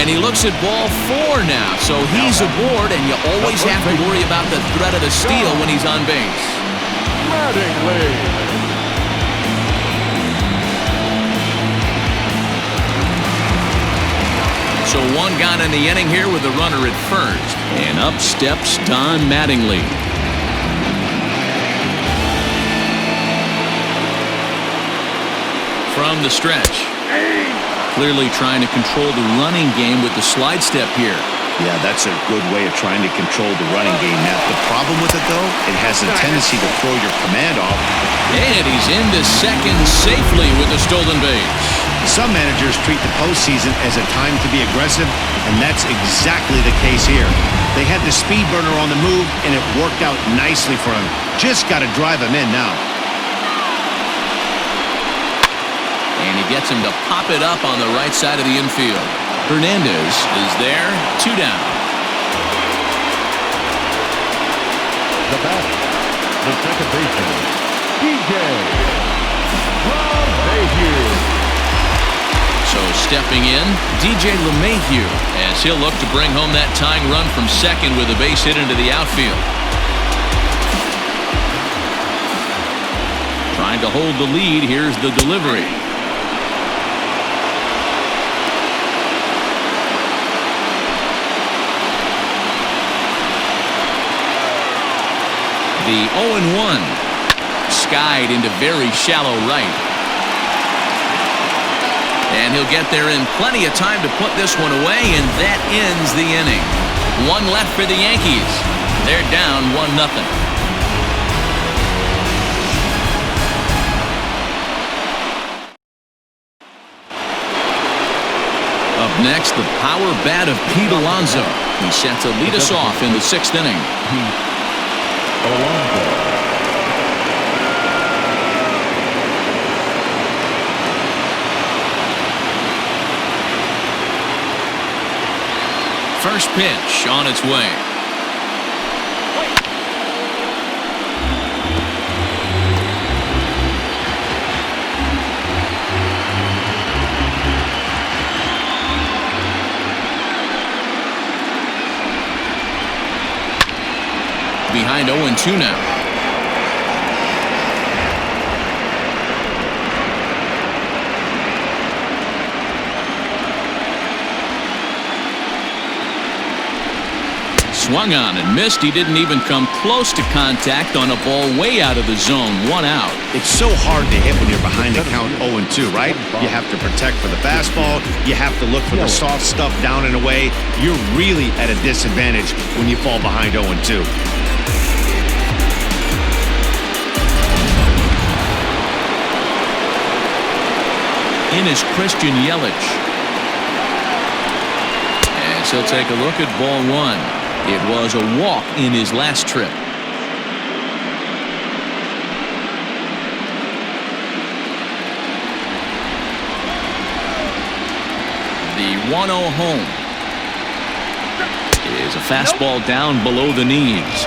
Speaker 1: And he looks at ball 4 now, so he's aboard, and you always have to worry about the threat of the steal when he's on base. So 1 gone in the inning here with the runner at first. And up steps Don Mattingly. From the stretch. Clearly trying to control the running game with the slide step here.
Speaker 2: Yeah, that's a good way of trying to control the running game. Now, the problem with it, though, it has a tendency to throw your command off.
Speaker 1: And he's into second safely with the stolen base.
Speaker 2: Some managers treat the postseason as a time to be aggressive, and that's exactly the case here. They had the speed burner on the move, and it worked out nicely for him. Just got to drive him in now.
Speaker 1: And he gets him to pop it up on the right side of the infield. Hernandez is there, 2 down.
Speaker 3: The batter, the second baseman, DJ.
Speaker 1: So stepping in, DJ LeMahieu, as he'll look to bring home that tying run from second with a base hit into the outfield. Trying to hold the lead, here's the delivery. The 0-1. Skied into very shallow right. And he'll get there in plenty of time to put this one away, and that ends the inning. 1 left for the Yankees. They're down 1-0. Up next, the power bat of Pete Alonso. He set to lead us off in the 6th inning.
Speaker 3: Alonso.
Speaker 1: First pitch on its way. behind 0-2 now. Swung on and missed. He didn't even come close to contact on a ball way out of the zone. 1 out.
Speaker 2: It's so hard to hit when you're behind the count 0-2, right? You have to protect for the fastball. You have to look for the soft stuff down and away. You're really at a disadvantage when you fall behind 0-2.
Speaker 1: In is Christian Yelich. And so take a look at ball 1. It was a walk in his last trip. The 1-0 home is a fastball down below the knees.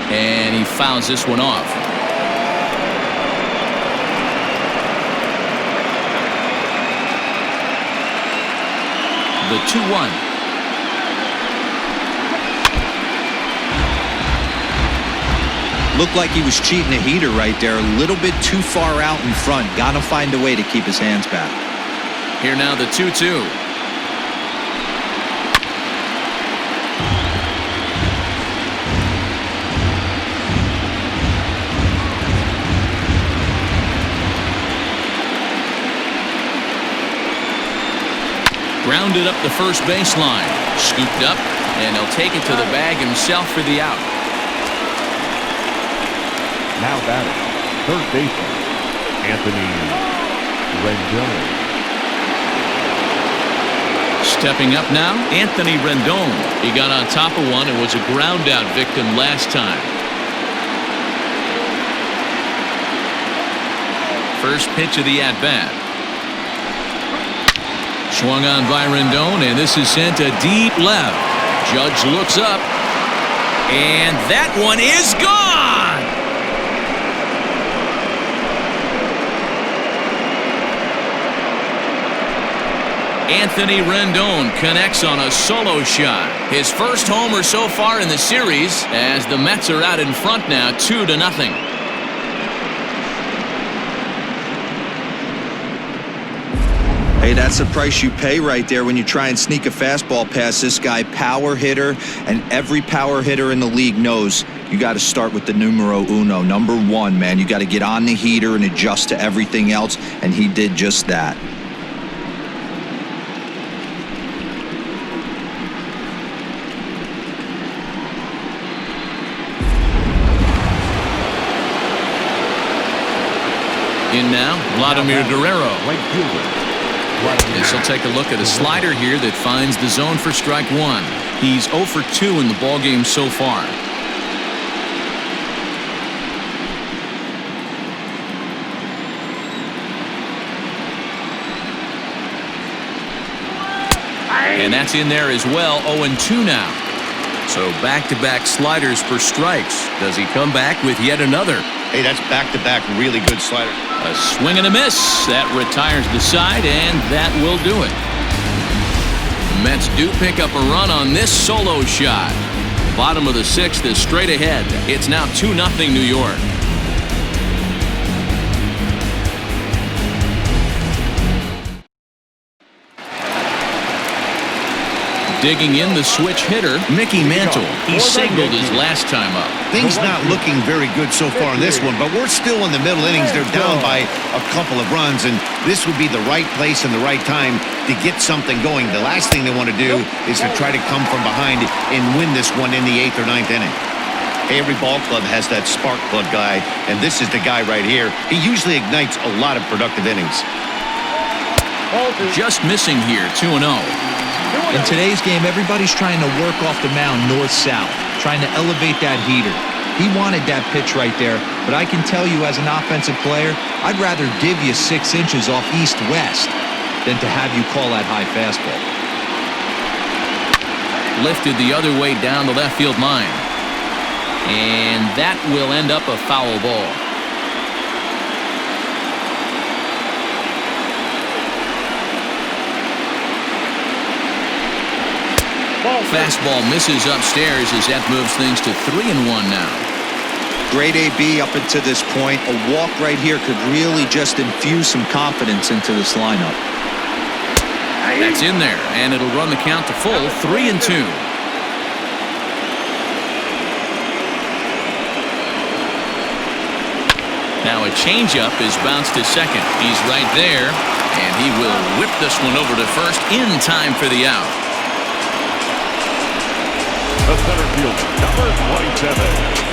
Speaker 1: And he fouls this one off. The 2-1.
Speaker 4: Looked like he was cheating a heater right there. A little bit too far out in front. Got to find a way to keep his hands back.
Speaker 1: Here now the 2-2. Grounded up the first baseline. Scooped up, and he'll take it to the bag himself for the out.
Speaker 3: Now batting, third baseman, Anthony Rendon.
Speaker 1: Stepping up now, Anthony Rendon. He got on top of one and was a ground out victim last time. First pitch of the at-bat. Swung on by Rendon, and this is sent to deep left. Judge looks up, and that one is gone! Anthony Rendon connects on a solo shot. His first homer so far in the series, as the Mets are out in front now, 2-0.
Speaker 4: Hey, that's the price you pay right there when you try and sneak a fastball past this guy. Power hitter, and every power hitter in the league knows you got to start with the numero uno, number 1, man. You got to get on the heater and adjust to everything else, and he did just that.
Speaker 1: In now, Vladimir Guerrero.
Speaker 3: Right fielder.
Speaker 1: This will take a look at a slider here that finds the zone for strike 1. He's 0 for 2 in the ballgame so far. And that's in there as well. 0-2 now. So back-to-back sliders for strikes. Does he come back with yet another?
Speaker 2: Hey, that's back-to-back really good slider.
Speaker 1: A swing and a miss. That retires the side, and that will do it. Mets do pick up a run on this solo shot. Bottom of the 6th is straight ahead. It's now 2-0 New York. Digging in the switch hitter, Mickey Mantle. He singled his last time up.
Speaker 2: Things not looking very good so far in this one, but we're still in the middle innings. They're down by a couple of runs, and this would be the right place and the right time to get something going. The last thing they want to do is to try to come from behind and win this one in the 8th or 9th inning. Every ball club has that spark plug guy, and this is the guy right here. He usually ignites a lot of productive innings.
Speaker 1: Just missing here, 2-0.
Speaker 4: In today's game, everybody's trying to work off the mound north-south, trying to elevate that heater. He wanted that pitch right there, but I can tell you as an offensive player, I'd rather give you 6 inches off east-west than to have you call that high fastball.
Speaker 1: Lifted the other way down the left field line. And that will end up a foul ball. Fastball misses upstairs as that moves things to 3-1 now.
Speaker 4: Great AB up until this point. A walk right here could really just infuse some confidence into this lineup.
Speaker 1: That's in there, and it'll run the count to full 3-2. Now a changeup is bounced to second. He's right there, and he will whip this one over to first in time for the out.
Speaker 3: The center fielder, number 27.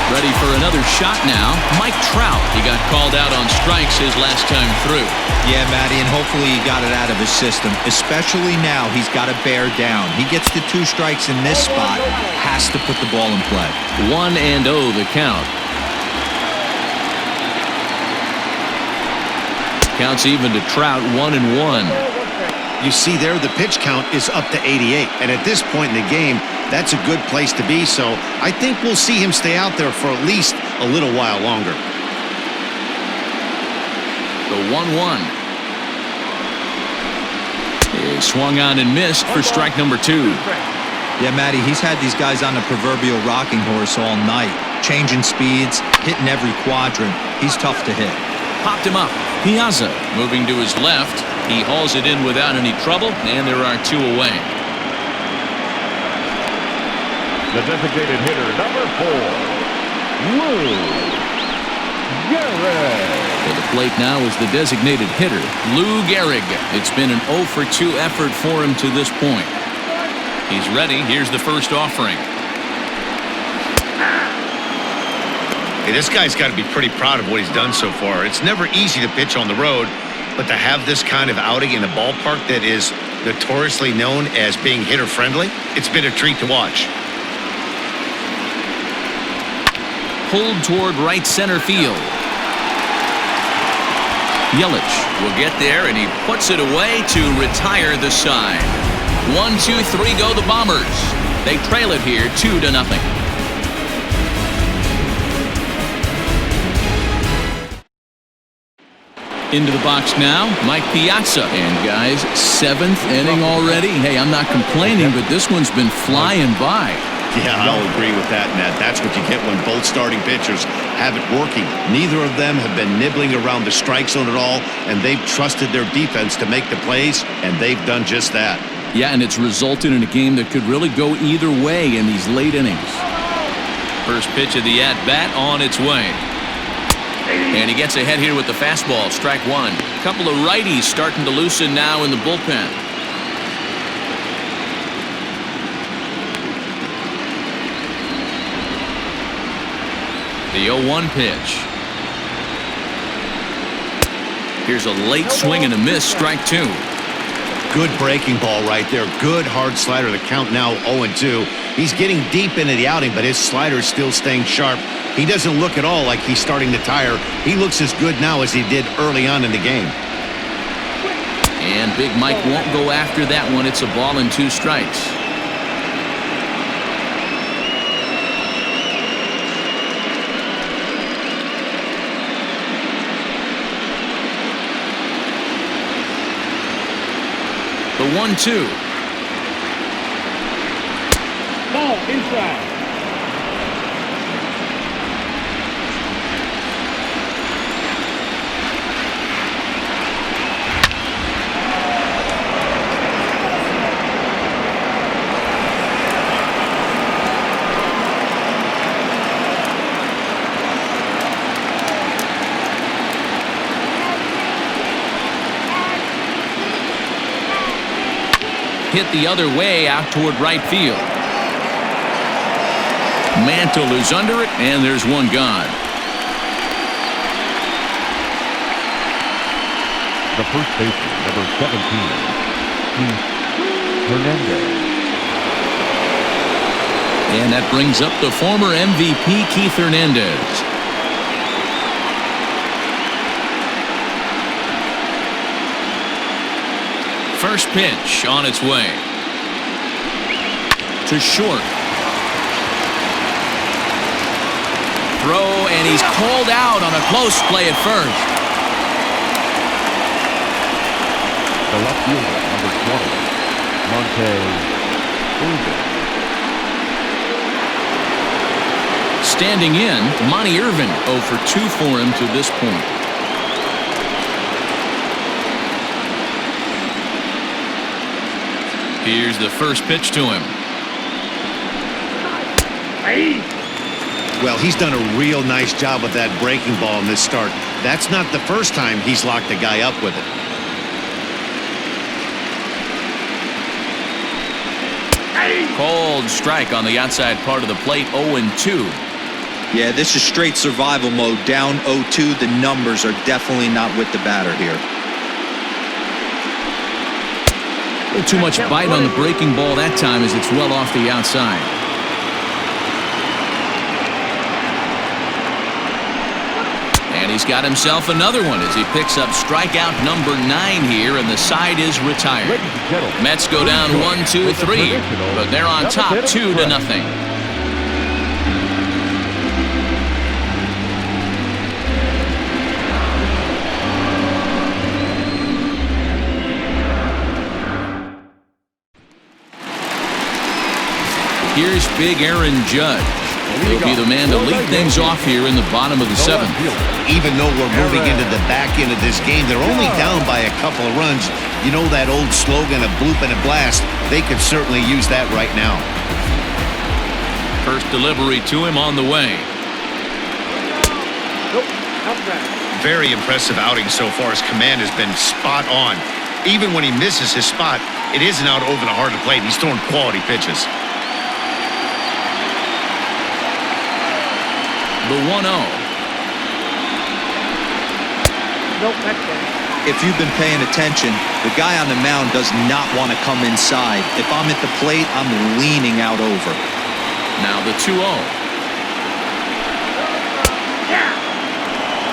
Speaker 1: Ready for another shot now. Mike Trout. He got called out on strikes his last time through.
Speaker 4: Yeah, Matty, and hopefully he got it out of his system. Especially now, he's got to bear down. He gets the 2 strikes in this spot, has to put the ball in play.
Speaker 1: 1-0 the count. Counts even to Trout, 1-1.
Speaker 2: You see there, the pitch count is up to 88. And at this point in the game, that's a good place to be. So I think we'll see him stay out there for at least a little while longer.
Speaker 1: The 1-1 is swung on and missed for strike number 2.
Speaker 4: Yeah, Matty, he's had these guys on the proverbial rocking horse all night. Changing speeds, hitting every quadrant. He's tough to hit.
Speaker 1: Popped him up. Piazza moving to his left. He hauls it in without any trouble, and there are 2 away.
Speaker 3: The designated hitter, number 4, Garrett.
Speaker 1: For the plate now is the designated hitter, Lou Gehrig. It's been an 0-for-2 effort for him to this point. He's ready. Here's the first offering.
Speaker 2: Hey, this guy's got to be pretty proud of what he's done so far. It's never easy to pitch on the road, but to have this kind of outing in a ballpark that is notoriously known as being hitter-friendly, it's been a treat to watch.
Speaker 1: Pulled toward right center field. Yelich will get there, and he puts it away to retire the side. 1, 2, 3 go the Bombers. They trail it here 2-0. Into the box now, Mike Piazza. And guys, 7th inning already. Hey, I'm not complaining, but this one's been flying by.
Speaker 2: Yeah, I'll agree with that, Nat. That's what you get when both starting pitchers have it working. Neither of them have been nibbling around the strike zone at all, and they've trusted their defense to make the plays, and they've done just that.
Speaker 1: Yeah, and it's resulted in a game that could really go either way in these late innings. First pitch of the at-bat on its way. And he gets ahead here with the fastball, strike 1. A couple of righties starting to loosen now in the bullpen. The 0-1 pitch. Here's a late swing and a miss, strike 2.
Speaker 2: Good breaking ball right there. Good hard slider. The count now 0-2. He's getting deep into the outing, but his slider is still staying sharp. He doesn't look at all like he's starting to tire. He looks as good now as he did early on in the game.
Speaker 1: And Big Mike won't go after that one. It's a ball and 2 strikes. The 1-2.
Speaker 6: Ball inside.
Speaker 1: Hit the other way out toward right field. Mantle is under it, and there's one gone.
Speaker 3: The first baseman, number 17, Fernando.
Speaker 1: And that brings up the former MVP, Keith Hernandez. First pitch on its way. To short. Throw, and he's called out on a close play at first.
Speaker 3: The The left fielder, number 20, Mantle.
Speaker 1: Standing in, Monty Irvin 0 for 2 for him to this point. Here's the first pitch to him.
Speaker 2: Well, he's done a real nice job with that breaking ball in this start. That's not the first time he's locked a guy up with it.
Speaker 1: Cold strike on the outside part of the plate, 0-2.
Speaker 4: Yeah, this is straight survival mode. Down 0-2. The numbers are definitely not with the batter here.
Speaker 1: A little too much bite on the breaking ball that time as it's well off the outside. And he's got himself another one as he picks up strikeout number 9 here, and the side is retired. Mets go down 1-2-3, but they're on top 2-0. Here's big Aaron Judge. He'll be the man to lead things off here in the bottom of the 7th.
Speaker 2: Even though we're moving into the back end of this game, they're only down by a couple of runs. You know that old slogan, a bloop and a blast? They could certainly use that right now.
Speaker 1: First delivery to him on the way.
Speaker 2: Very impressive outing so far. His command has been spot on. Even when he misses his spot, it isn't out over the heart of the plate. He's throwing quality pitches.
Speaker 1: The 1-0.
Speaker 4: If you've been paying attention, the guy on the mound does not want to come inside. If I'm at the plate, I'm leaning out over.
Speaker 1: Now the 2-0.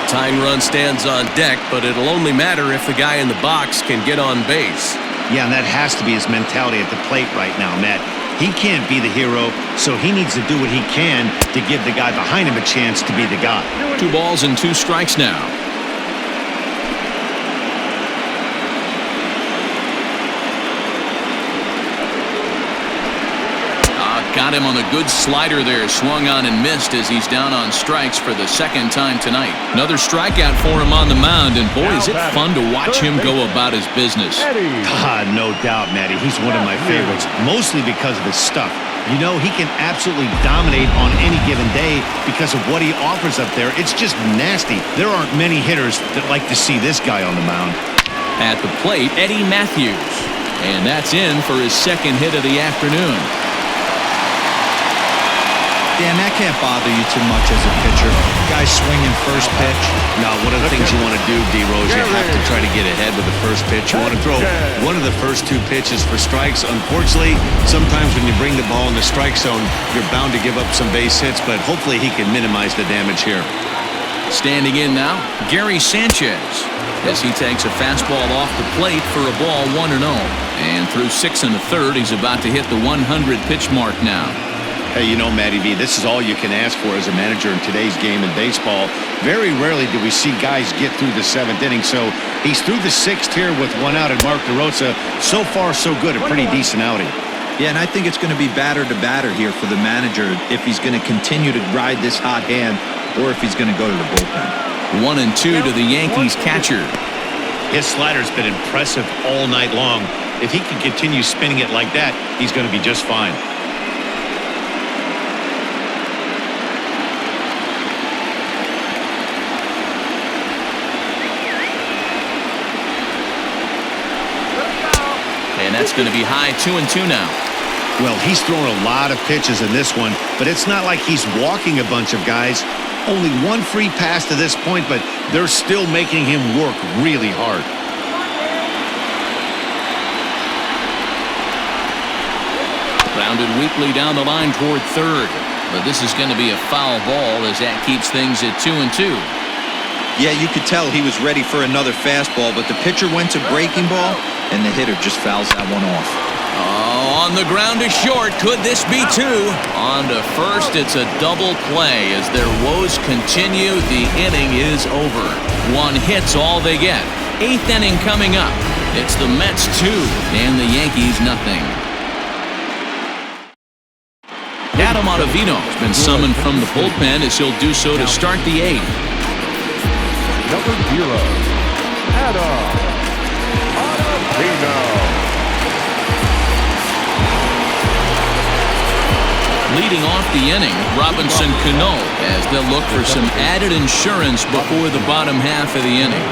Speaker 5: Tying run stands on deck, but it'll only matter if the guy in the box can get on base.
Speaker 2: Yeah, and that has to be his mentality at the plate right now, Matt. He can't be the hero, so he needs to do what he can to give the guy behind him a chance to be the guy.
Speaker 1: 2 balls and 2 strikes now. Got him on a good slider there. Swung on and missed as he's down on strikes for the 2nd time tonight. Another strikeout for him on the mound, and boy, is it fun to watch him go about his business.
Speaker 2: No doubt, Matty. He's one of my favorites, mostly because of his stuff. You know, he can absolutely dominate on any given day because of what he offers up there. It's just nasty. There aren't many hitters that like to see this guy on the mound.
Speaker 1: At the plate, Eddie Matthews. And that's in for his 2nd hit of the afternoon.
Speaker 4: Dan, that can't bother you too much as a pitcher. Guy swinging first pitch.
Speaker 2: No, one of the things you want to do, D-Rose, you have to try to get ahead with the first pitch. You want to throw one of the first 2 pitches for strikes. Unfortunately, sometimes when you bring the ball in the strike zone, you're bound to give up some base hits, but hopefully he can minimize the damage here.
Speaker 1: Standing in now, Gary Sanchez, as he takes a fastball off the plate for a ball 1-0. And through 6 1/3, he's about to hit the 100 pitch mark now.
Speaker 2: Hey, you know, Matty V, this is all you can ask for as a manager in today's game in baseball. Very rarely do we see guys get through the 7th inning, so he's through the 6th here with 1 out, and Mark DeRosa, so far so good, a pretty decent outing.
Speaker 4: Yeah, and I think it's going to be batter to batter here for the manager if he's going to continue to ride this hot hand or if he's going to go to the bullpen.
Speaker 1: 1-2 to the Yankees catcher.
Speaker 2: His slider's been impressive all night long. If he can continue spinning it like that, he's going to be just fine.
Speaker 1: And that's going to be high 2-2 now.
Speaker 2: Well, he's thrown a lot of pitches in this one, but it's not like he's walking a bunch of guys. Only 1 free pass to this point, but they're still making him work really hard.
Speaker 1: Grounded weakly down the line toward 3rd. But this is going to be a foul ball as that keeps things at 2-2.
Speaker 4: Yeah, you could tell he was ready for another fastball, but the pitcher went to breaking ball, and the hitter just fouls that one off.
Speaker 1: Oh, on the ground to short. Could this be 2? On to first, it's a double play. As their woes continue, the inning is over. 1 hit's all they get. 8th inning coming up. It's the Mets 2 and the Yankees nothing. Adam Ottavino has been summoned from the bullpen as he'll do so to start the 8th.
Speaker 3: Number 0, Adam Ottavino.
Speaker 1: Leading off the inning, Robinson Canel, as they'll look for some added insurance before the bottom half of the inning.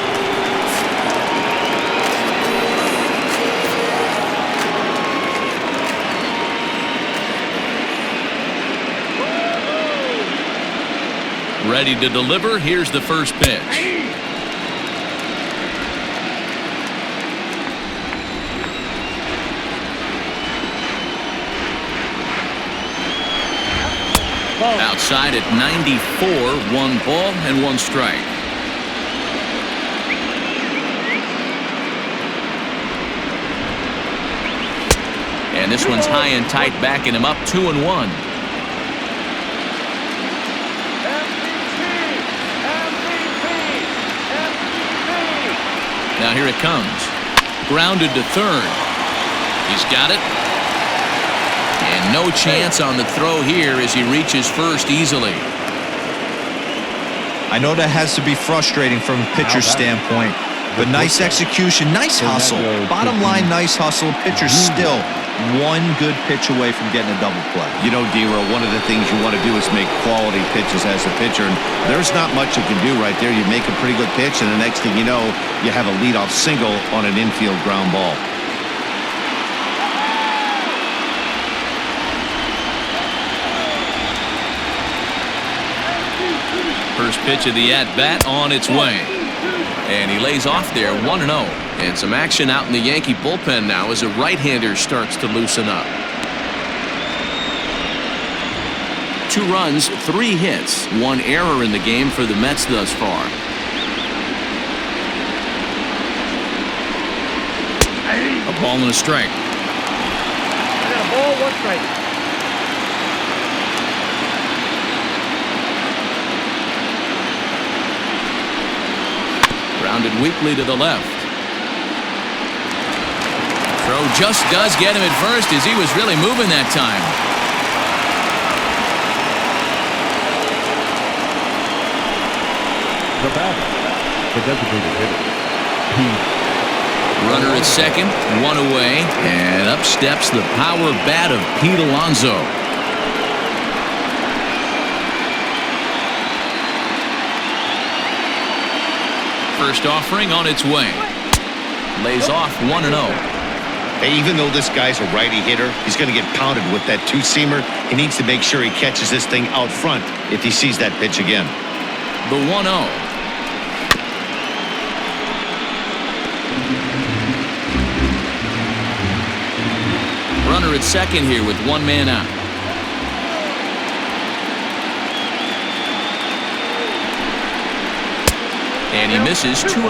Speaker 1: Ready to deliver. Here's the first pitch. Outside at 94, 1 ball and 1 strike. And this one's high and tight, backing him up 2-1. Now here it comes. Grounded to third. He's got it. And no chance on the throw here as he reaches first easily.
Speaker 4: I know that has to be frustrating from a pitcher's standpoint, but nice execution, nice hustle. Bottom line, nice hustle. Pitcher's still 1 good pitch away from getting a double play.
Speaker 2: You know, D-Ro, one of the things you want to do is make quality pitches as a pitcher, and there's not much you can do right there. You make a pretty good pitch, and the next thing you know, you have a leadoff single on an infield ground ball.
Speaker 1: First pitch of the at-bat on its way. And he lays off there 1-0. And some action out in the Yankee bullpen now as a right-hander starts to loosen up. 2 runs, 3 hits, 1 error in the game for the Mets thus far. A ball and a strike.
Speaker 6: A ball, 1 strike.
Speaker 1: Grounded weakly to the left. Throw just does get him at first as he was really moving that time.
Speaker 3: The batter, the designated hitter,
Speaker 1: Runner at second, 1 away, and up steps the power bat of Pete Alonso. First offering on its way. Lays off 1-0.
Speaker 2: Hey, even though this guy's a righty hitter, he's going to get pounded with that 2-seamer. He needs to make sure he catches this thing out front if he sees that pitch again.
Speaker 1: The 1-0. Runner at second here with 1 man out. And he misses 2-1.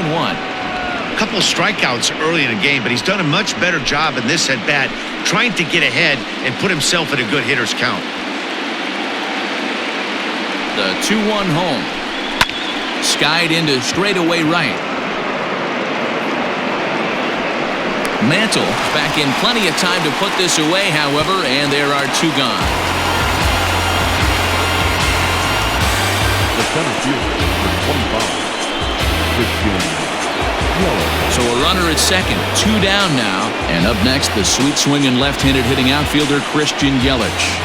Speaker 2: A couple of strikeouts early in the game, but he's done a much better job in this at-bat trying to get ahead and put himself in a good hitter's count.
Speaker 1: The 2-1 home. Skied into straightaway right. Mantle back in plenty of time to put this away, however, and there are 2 gone.
Speaker 3: the center fielder, number 25.
Speaker 1: So a runner at second, 2 down now. And up next, the sweet swinging left-handed hitting outfielder Christian Yelich.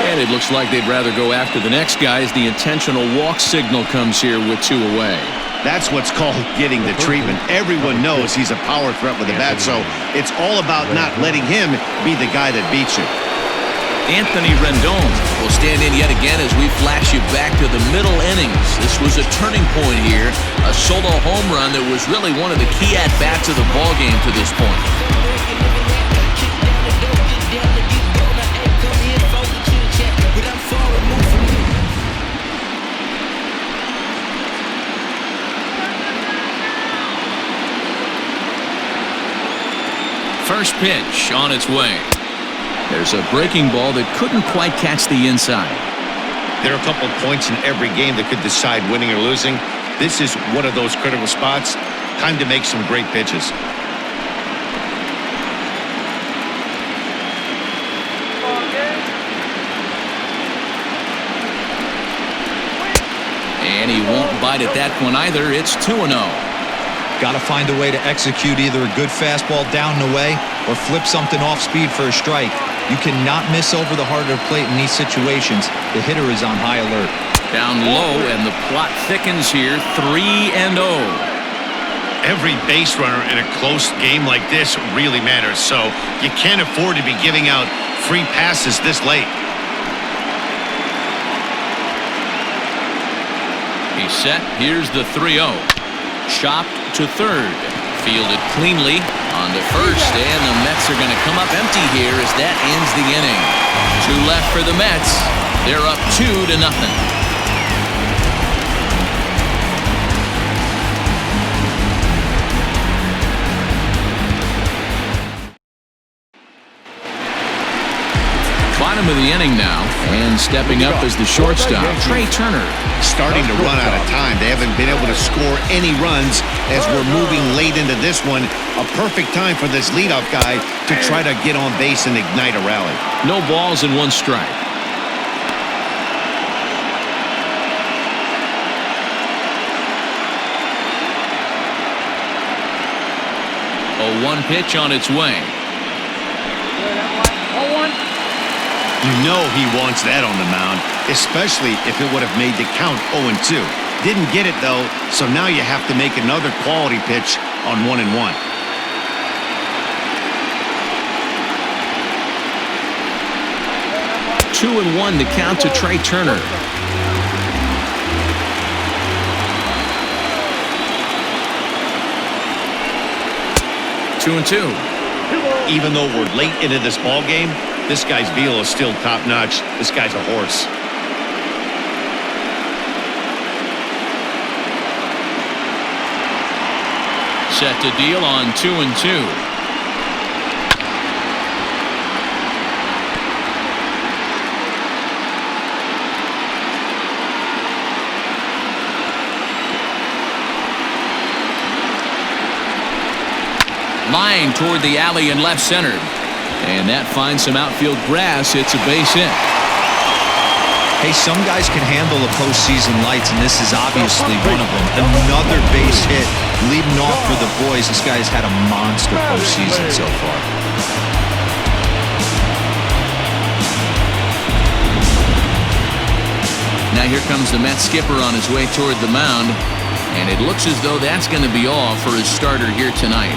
Speaker 1: And it looks like they'd rather go after the next guy as the intentional walk signal comes here with 2 away.
Speaker 2: That's what's called getting the treatment. Everyone knows he's a power threat with a bat, so it's all about not letting him be the guy that beats you.
Speaker 1: Anthony Rendon will stand in yet again as we flash you back to the middle innings. This was a turning point here, a solo home run that was really one of the key at-bats of the ballgame to this point. First pitch on its way. There's a breaking ball that couldn't quite catch the inside.
Speaker 2: There are a couple of points in every game that could decide winning or losing. This is one of those critical spots. Time to make some great pitches.
Speaker 1: And he won't bite at that one either. It's 2-0.
Speaker 4: Got to find a way to execute either a good fastball down and away or flip something off speed for a strike. You cannot miss over the heart of the plate in these situations. The hitter is on high alert.
Speaker 1: Down low, and the plot thickens here. 3-0.
Speaker 2: Every base runner in a close game like this really matters, so you can't afford to be giving out free passes this late.
Speaker 1: He's set. Here's the 3-0. Chopped to third. Fielded cleanly on to first, and the Mets are going to come up empty here as that ends the inning. 2 left for the Mets. They're up 2-0. Bottom of the inning now, and stepping up as the shortstop, Trey Turner.
Speaker 2: Starting to run out of time. They haven't been able to score any runs as we're moving late into this one. A perfect time for this leadoff guy to try to get on base and ignite a rally.
Speaker 1: No balls and 1 strike. A 1 pitch on its way.
Speaker 2: You know he wants that on the mound, especially if it would have made the count 0-2. Didn't get it, though, so now you have to make another quality pitch on 1-1.
Speaker 1: 2-1 to count to Trey Turner. Two and two.
Speaker 2: Even though we're late into this ball game, this guy's velo is still top-notch. This guy's a horse.
Speaker 1: Set to deal on 2-2. Line toward the alley and left center. And that finds some outfield grass. It's a base hit.
Speaker 4: Hey, some guys can handle the postseason lights, and this is obviously one of them. Another base hit leading off for the boys. This guy's had a monster postseason so far.
Speaker 1: Now here comes the Mets skipper on his way toward the mound. And it looks as though that's going to be all for his starter here tonight.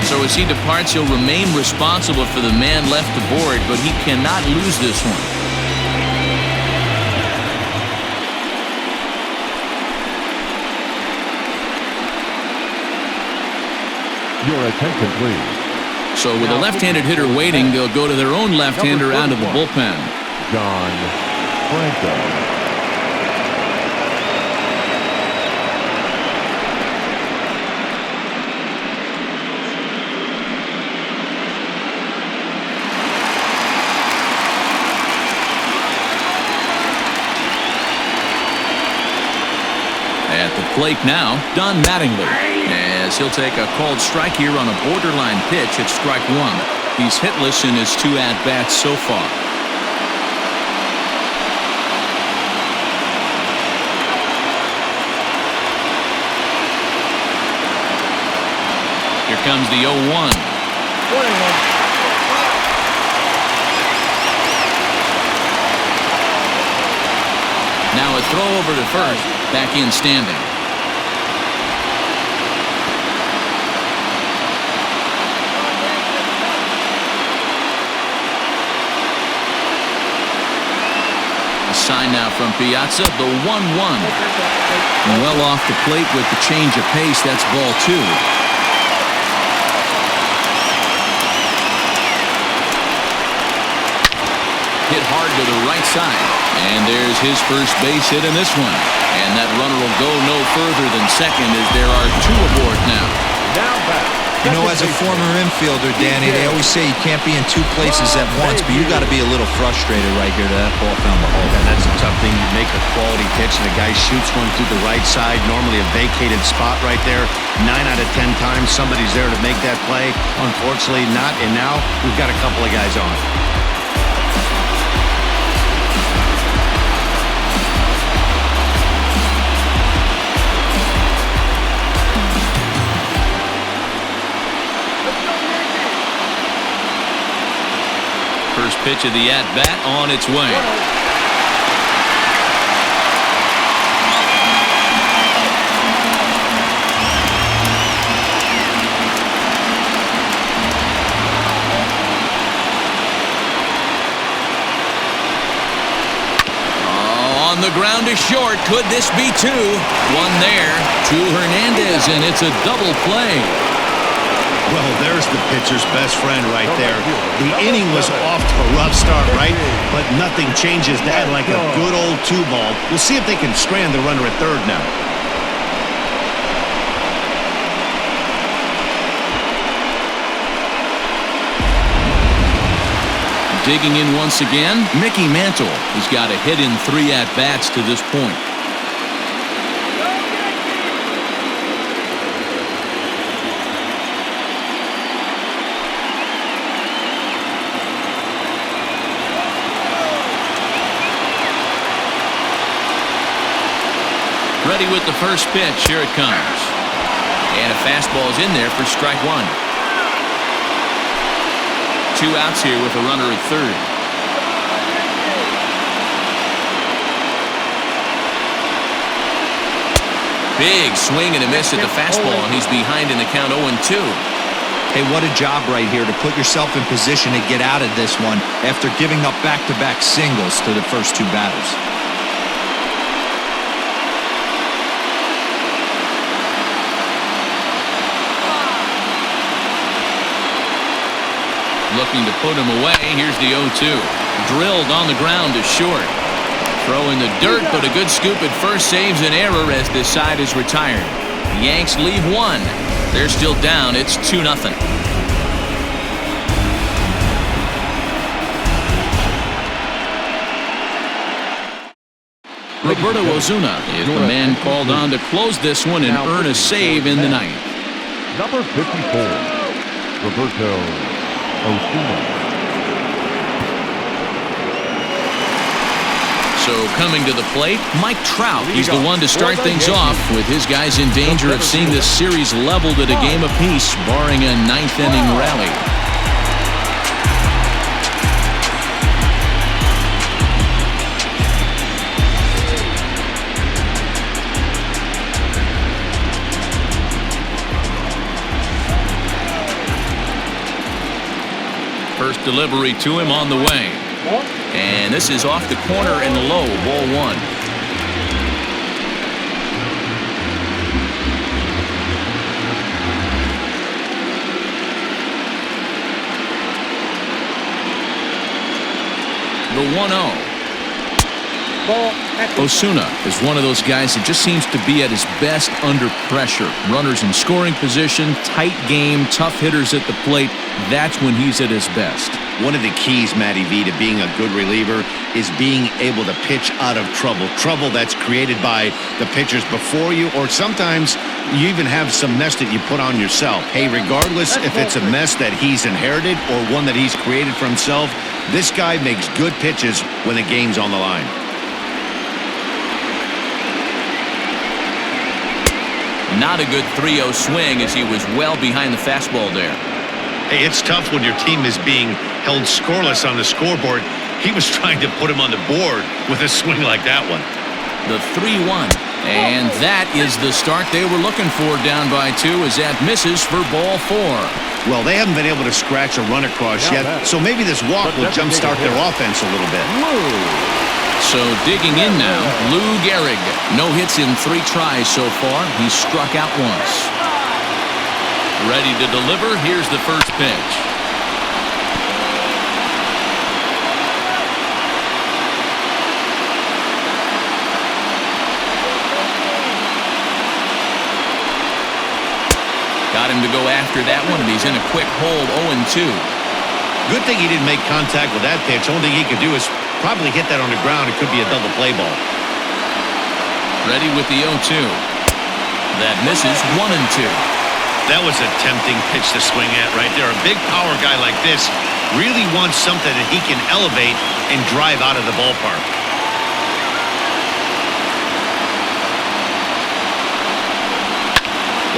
Speaker 1: So as he departs, he'll remain responsible for the man left aboard, but he cannot lose this one.
Speaker 3: Your attention, please.
Speaker 1: So with a left-handed hitter waiting, they'll go to their own left-hander out of the bullpen.
Speaker 3: John Franco.
Speaker 1: At the plate now, Don Mattingly, as he'll take a called strike here on a borderline pitch at strike 1. He's hitless in his 2 at-bats so far. Here comes the 0-1. Now a throw over to first. Back in standing. A sign now from Piazza, the 1-1. Well off the plate with the change of pace. That's ball 2. Hit hard to the right side. And there's his first base hit in this one. And that runner will go no further than second as there are 2 aboard now.
Speaker 6: Now back.
Speaker 4: You know, as a former infielder, Danny, they always say you can't be in two places at once, but you got to be a little frustrated right here that ball found the hole.
Speaker 2: And that's a tough thing. You make a quality pitch and the guy shoots one through the right side, normally a vacated spot right there. 9 out of 10 times somebody's there to make that play. Unfortunately not, and now we've got a couple of guys on.
Speaker 1: First pitch of the at-bat on its way. Oh, on the ground to short. Could this be two? One there to Hernandez, and it's a double play.
Speaker 2: Well, there's the pitcher's best friend right there. The inning was off to a rough start, right? But nothing changes that like a good old 2-ball. We'll see if they can strand the runner at third now.
Speaker 1: Digging in once again, Mickey Mantle. He's got a hit in 3 at-bats to this point. Ready with the first pitch. Here it comes. And a fastball's in there for strike 1. 2 outs here with a runner at third. Big swing and a miss at the fastball, and he's behind in the count 0-2.
Speaker 4: Hey, what a job right here to put yourself in position to get out of this one after giving up back-to-back singles to the first 2 batters.
Speaker 1: Looking to put him away. Here's the 0-2. Drilled on the ground to short. Throw in the dirt, but a good scoop at first saves an error as this side is retired. The Yanks leave 1. They're still down. It's 2-0. Roberto Osuna is the man called on to close this one and earn a save in the ninth.
Speaker 3: Number 54, Roberto Osuna.
Speaker 1: So coming to the plate, Mike Trout. He's the one to start things off with his guys in danger of seeing this series leveled at a game apiece, barring a 9th-inning rally. First delivery to him on the way. And this is off the corner and low, ball 1. The 1-0. Osuna is one of those guys that just seems to be at his best under pressure. Runners in scoring position, tight game, tough hitters at the plate. That's when he's at his best.
Speaker 2: One of the keys, Matty V, to being a good reliever is being able to pitch out of trouble. Trouble that's created by the pitchers before you, or sometimes you even have some mess that you put on yourself. Hey, regardless if it's a mess that he's inherited or one that he's created for himself, this guy makes good pitches when the game's on the line.
Speaker 1: Not a good 3-0 swing as he was well behind the fastball there.
Speaker 2: Hey, it's tough when your team is being held scoreless on the scoreboard. He was trying to put him on the board with a swing like that one.
Speaker 1: The 3-1. And that is the start they were looking for down by 2 as that misses for ball 4.
Speaker 2: Well, they haven't been able to scratch a run across yet, so maybe this walk will jumpstart their offense a little bit.
Speaker 1: So digging in now, Lou Gehrig. No hits in 3 tries so far. He's struck out once. Ready to deliver. Here's the first pitch. Got him to go after that one, and he's in a quick hold, 0-2.
Speaker 2: Good thing he didn't make contact with that pitch. Only thing he could do is probably hit that on the ground. It could be a double play ball.
Speaker 1: Ready with the 0-2. That misses, 1-2.
Speaker 2: That was a tempting pitch to swing at right there. A big power guy like this really wants something that he can elevate and drive out of the ballpark.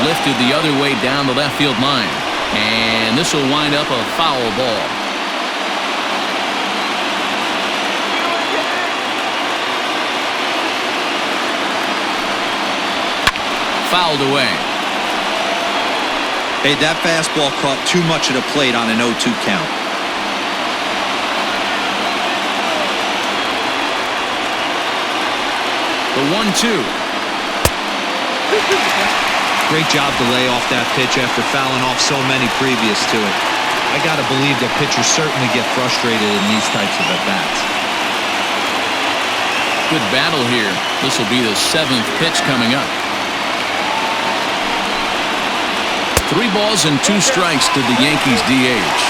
Speaker 1: Lifted the other way down the left field line. And this will wind up a foul ball. Fouled away.
Speaker 4: Hey, that fastball caught too much of the plate on an 0-2 count.
Speaker 1: The 1-2.
Speaker 4: Great job to lay off that pitch after fouling off so many previous to it. I got to believe that pitchers certainly get frustrated in these types of at-bats.
Speaker 1: Good battle here. This will be the 7th pitch coming up. 3 balls and 2 strikes to the Yankees DH.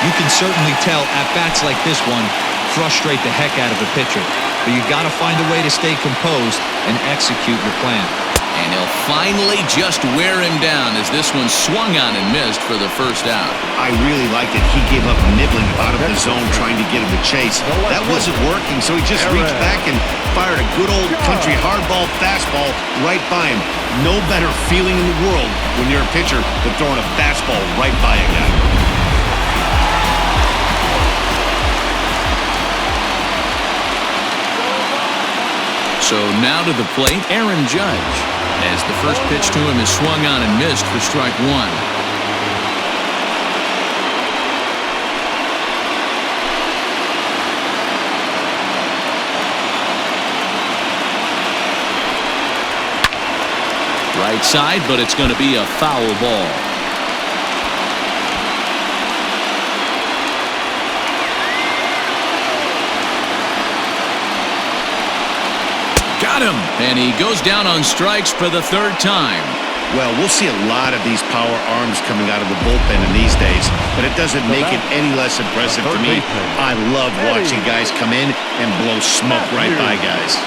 Speaker 4: You can certainly tell at-bats like this one frustrate the heck out of a pitcher. But you got to find a way to stay composed and execute your plan.
Speaker 1: And he'll finally just wear him down as this one swung on and missed for the first out.
Speaker 2: I really liked it. He gave up nibbling out of the zone trying to get him to chase. That wasn't working, so he just reached back and fired a good old country hardball fastball right by him. No better feeling in the world when you're a pitcher than throwing a fastball right by a guy.
Speaker 1: So now to the plate, Aaron Judge, as the first pitch to him is swung on and missed for strike 1. Right side, but it's going to be a foul ball. Got him, and he goes down on strikes for the 3rd time.
Speaker 2: Well, we'll see a lot of these power arms coming out of the bullpen in these days, but it doesn't make it any less impressive to me. I love watching guys come in and blow smoke right by guys.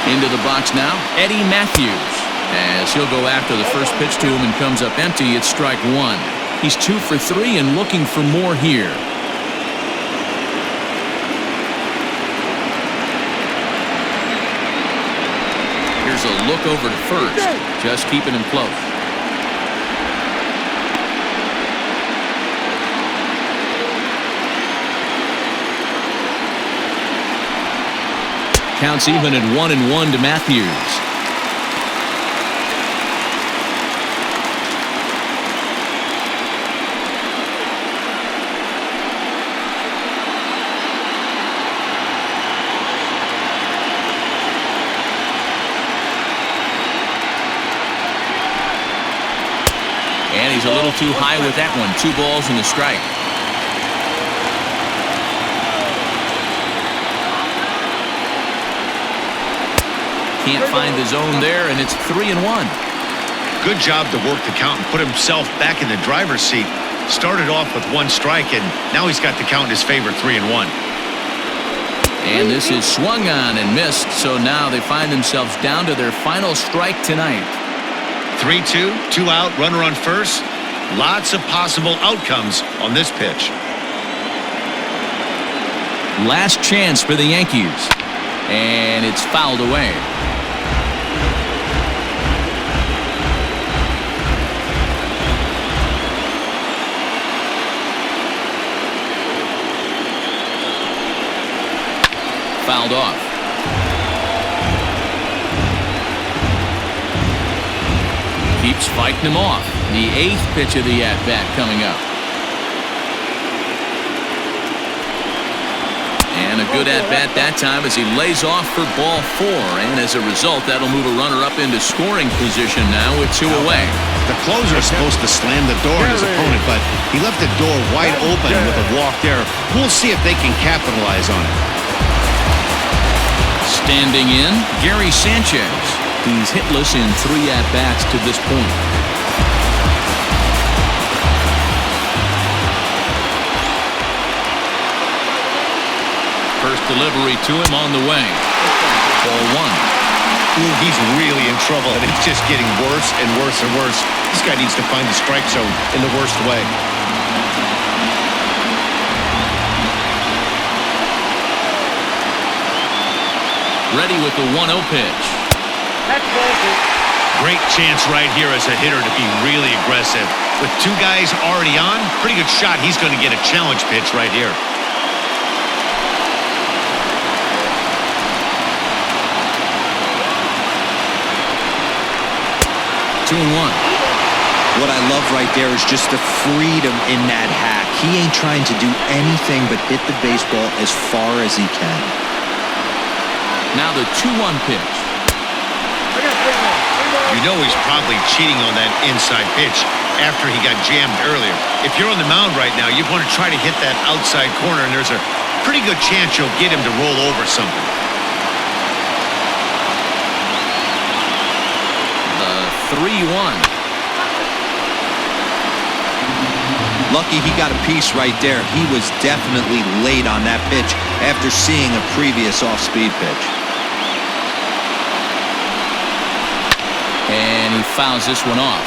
Speaker 1: Into the box now, Eddie Matthews, as he'll go after the first pitch to him and comes up empty. It's strike 1. He's 2 for 3 and looking for more here. Here's a look over to first, just keeping him close. Counts even at 1-1 to Matthews. And he's a little too high with that one. 2 balls and a strike. Can't find the zone there, and it's 3-1.
Speaker 2: Good job to work the count and put himself back in the driver's seat. Started off with 1 strike, and now he's got the count in his favor, 3-1.
Speaker 1: And this is swung on and missed, so now they find themselves down to their final strike tonight.
Speaker 2: 3-2, 2 out, runner on first. Lots of possible outcomes on this pitch.
Speaker 1: Last chance for the Yankees. And it's fouled away. Fouled off. Keeps fighting him off. The 8th pitch of the at-bat coming up. And a good at-bat that time as he lays off for ball 4. And as a result, that'll move a runner up into scoring position now with 2 away.
Speaker 2: The closer is supposed to slam the door on his opponent, but he left the door wide open with a walk there. We'll see if they can capitalize on it.
Speaker 1: Standing in, Gary Sanchez. He's hitless in 3 at-bats to this point. First delivery to him on the way. Ball 1.
Speaker 2: Ooh, he's really in trouble, and it's just getting worse and worse and worse. This guy needs to find the strike zone in the worst way.
Speaker 1: Ready with the 1-0 pitch.
Speaker 2: Great chance right here as a hitter to be really aggressive. With 2 guys already on, pretty good shot. He's going to get a challenge pitch right here.
Speaker 1: Two and 1.
Speaker 4: What I love right there is just the freedom in that hack. He ain't trying to do anything but hit the baseball as far as he can.
Speaker 1: Now the 2-1 pitch.
Speaker 2: You know he's probably cheating on that inside pitch after he got jammed earlier. If you're on the mound right now, you want to try to hit that outside corner, and there's a pretty good chance you'll get him to roll over something.
Speaker 1: The 3-1.
Speaker 4: Lucky he got a piece right there. He was definitely late on that pitch after seeing a previous off-speed pitch.
Speaker 1: And he fouls this one off.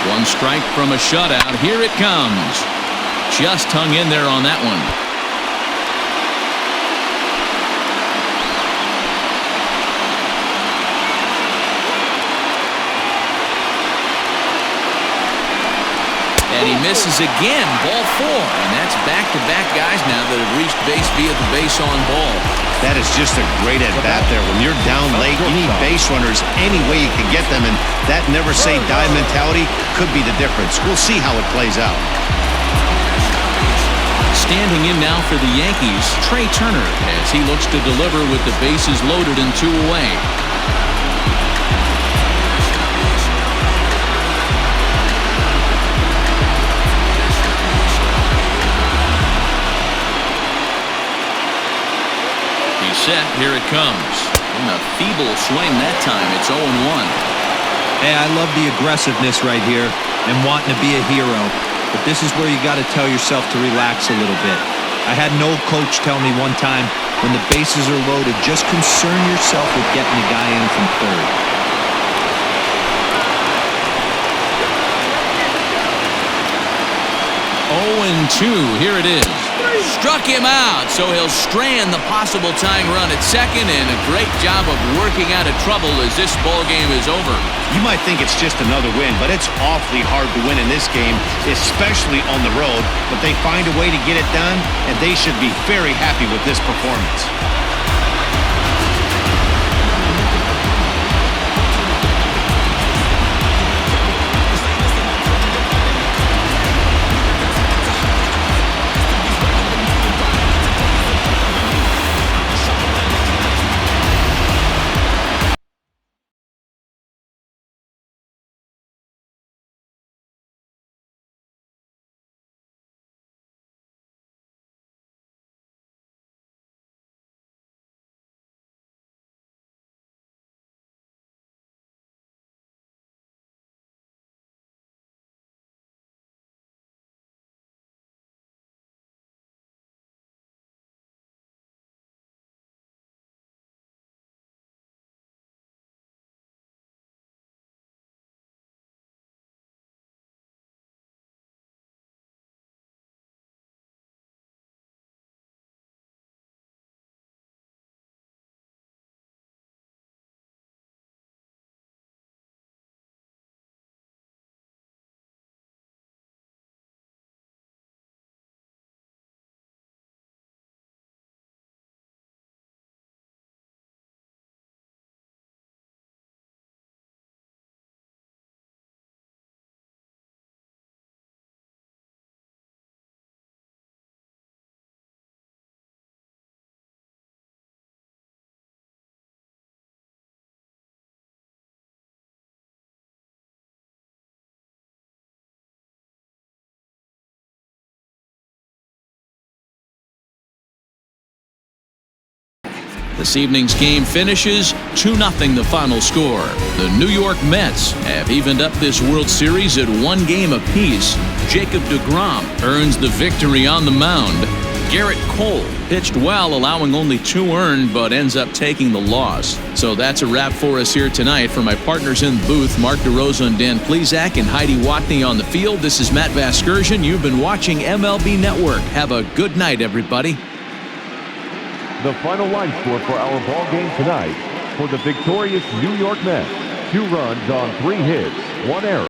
Speaker 1: One strike from a shutout. Here it comes. Just hung in there on that one. And he misses again. Ball 4. And that's back-to-back guys now that have reached base via the base on ball.
Speaker 2: That is just a great at-bat there. When you're down late, you need base runners any way you can get them, and that never-say-die mentality could be the difference. We'll see how it plays out.
Speaker 1: Standing in now for the Yankees, Trey Turner, as he looks to deliver with the bases loaded and 2 away. He's set. Here it comes. And a feeble swing that time. It's 0-1.
Speaker 4: Hey, I love the aggressiveness right here and wanting to be a hero. But this is where you got to tell yourself to relax a little bit. I had an old coach tell me one time, when the bases are loaded, just concern yourself with getting the guy in from third.
Speaker 1: 0-2. Here it is. Struck him out, so he'll strand the possible tying run at second, and a great job of working out of trouble as this ball game is over.
Speaker 2: You might think it's just another win, but it's awfully hard to win in this game, especially on the road. But they find a way to get it done, and they should be very happy with this performance.
Speaker 1: This evening's game finishes 2-0 the final score. The New York Mets have evened up this World Series at 1 game apiece. Jacob DeGROM earns the victory on the mound. Garrett Cole pitched well, allowing only 2 earned, but ends up taking the loss. So that's a wrap for us here tonight. For my partners in the booth, Mark DeRosa and Dan Plesac, and Heidi Watney on the field, this is Matt Vasgersian. You've been watching MLB Network. Have a good night, everybody.
Speaker 3: The final line score for our ball game tonight: for the victorious New York Mets, 2 runs on 3 hits, 1 error.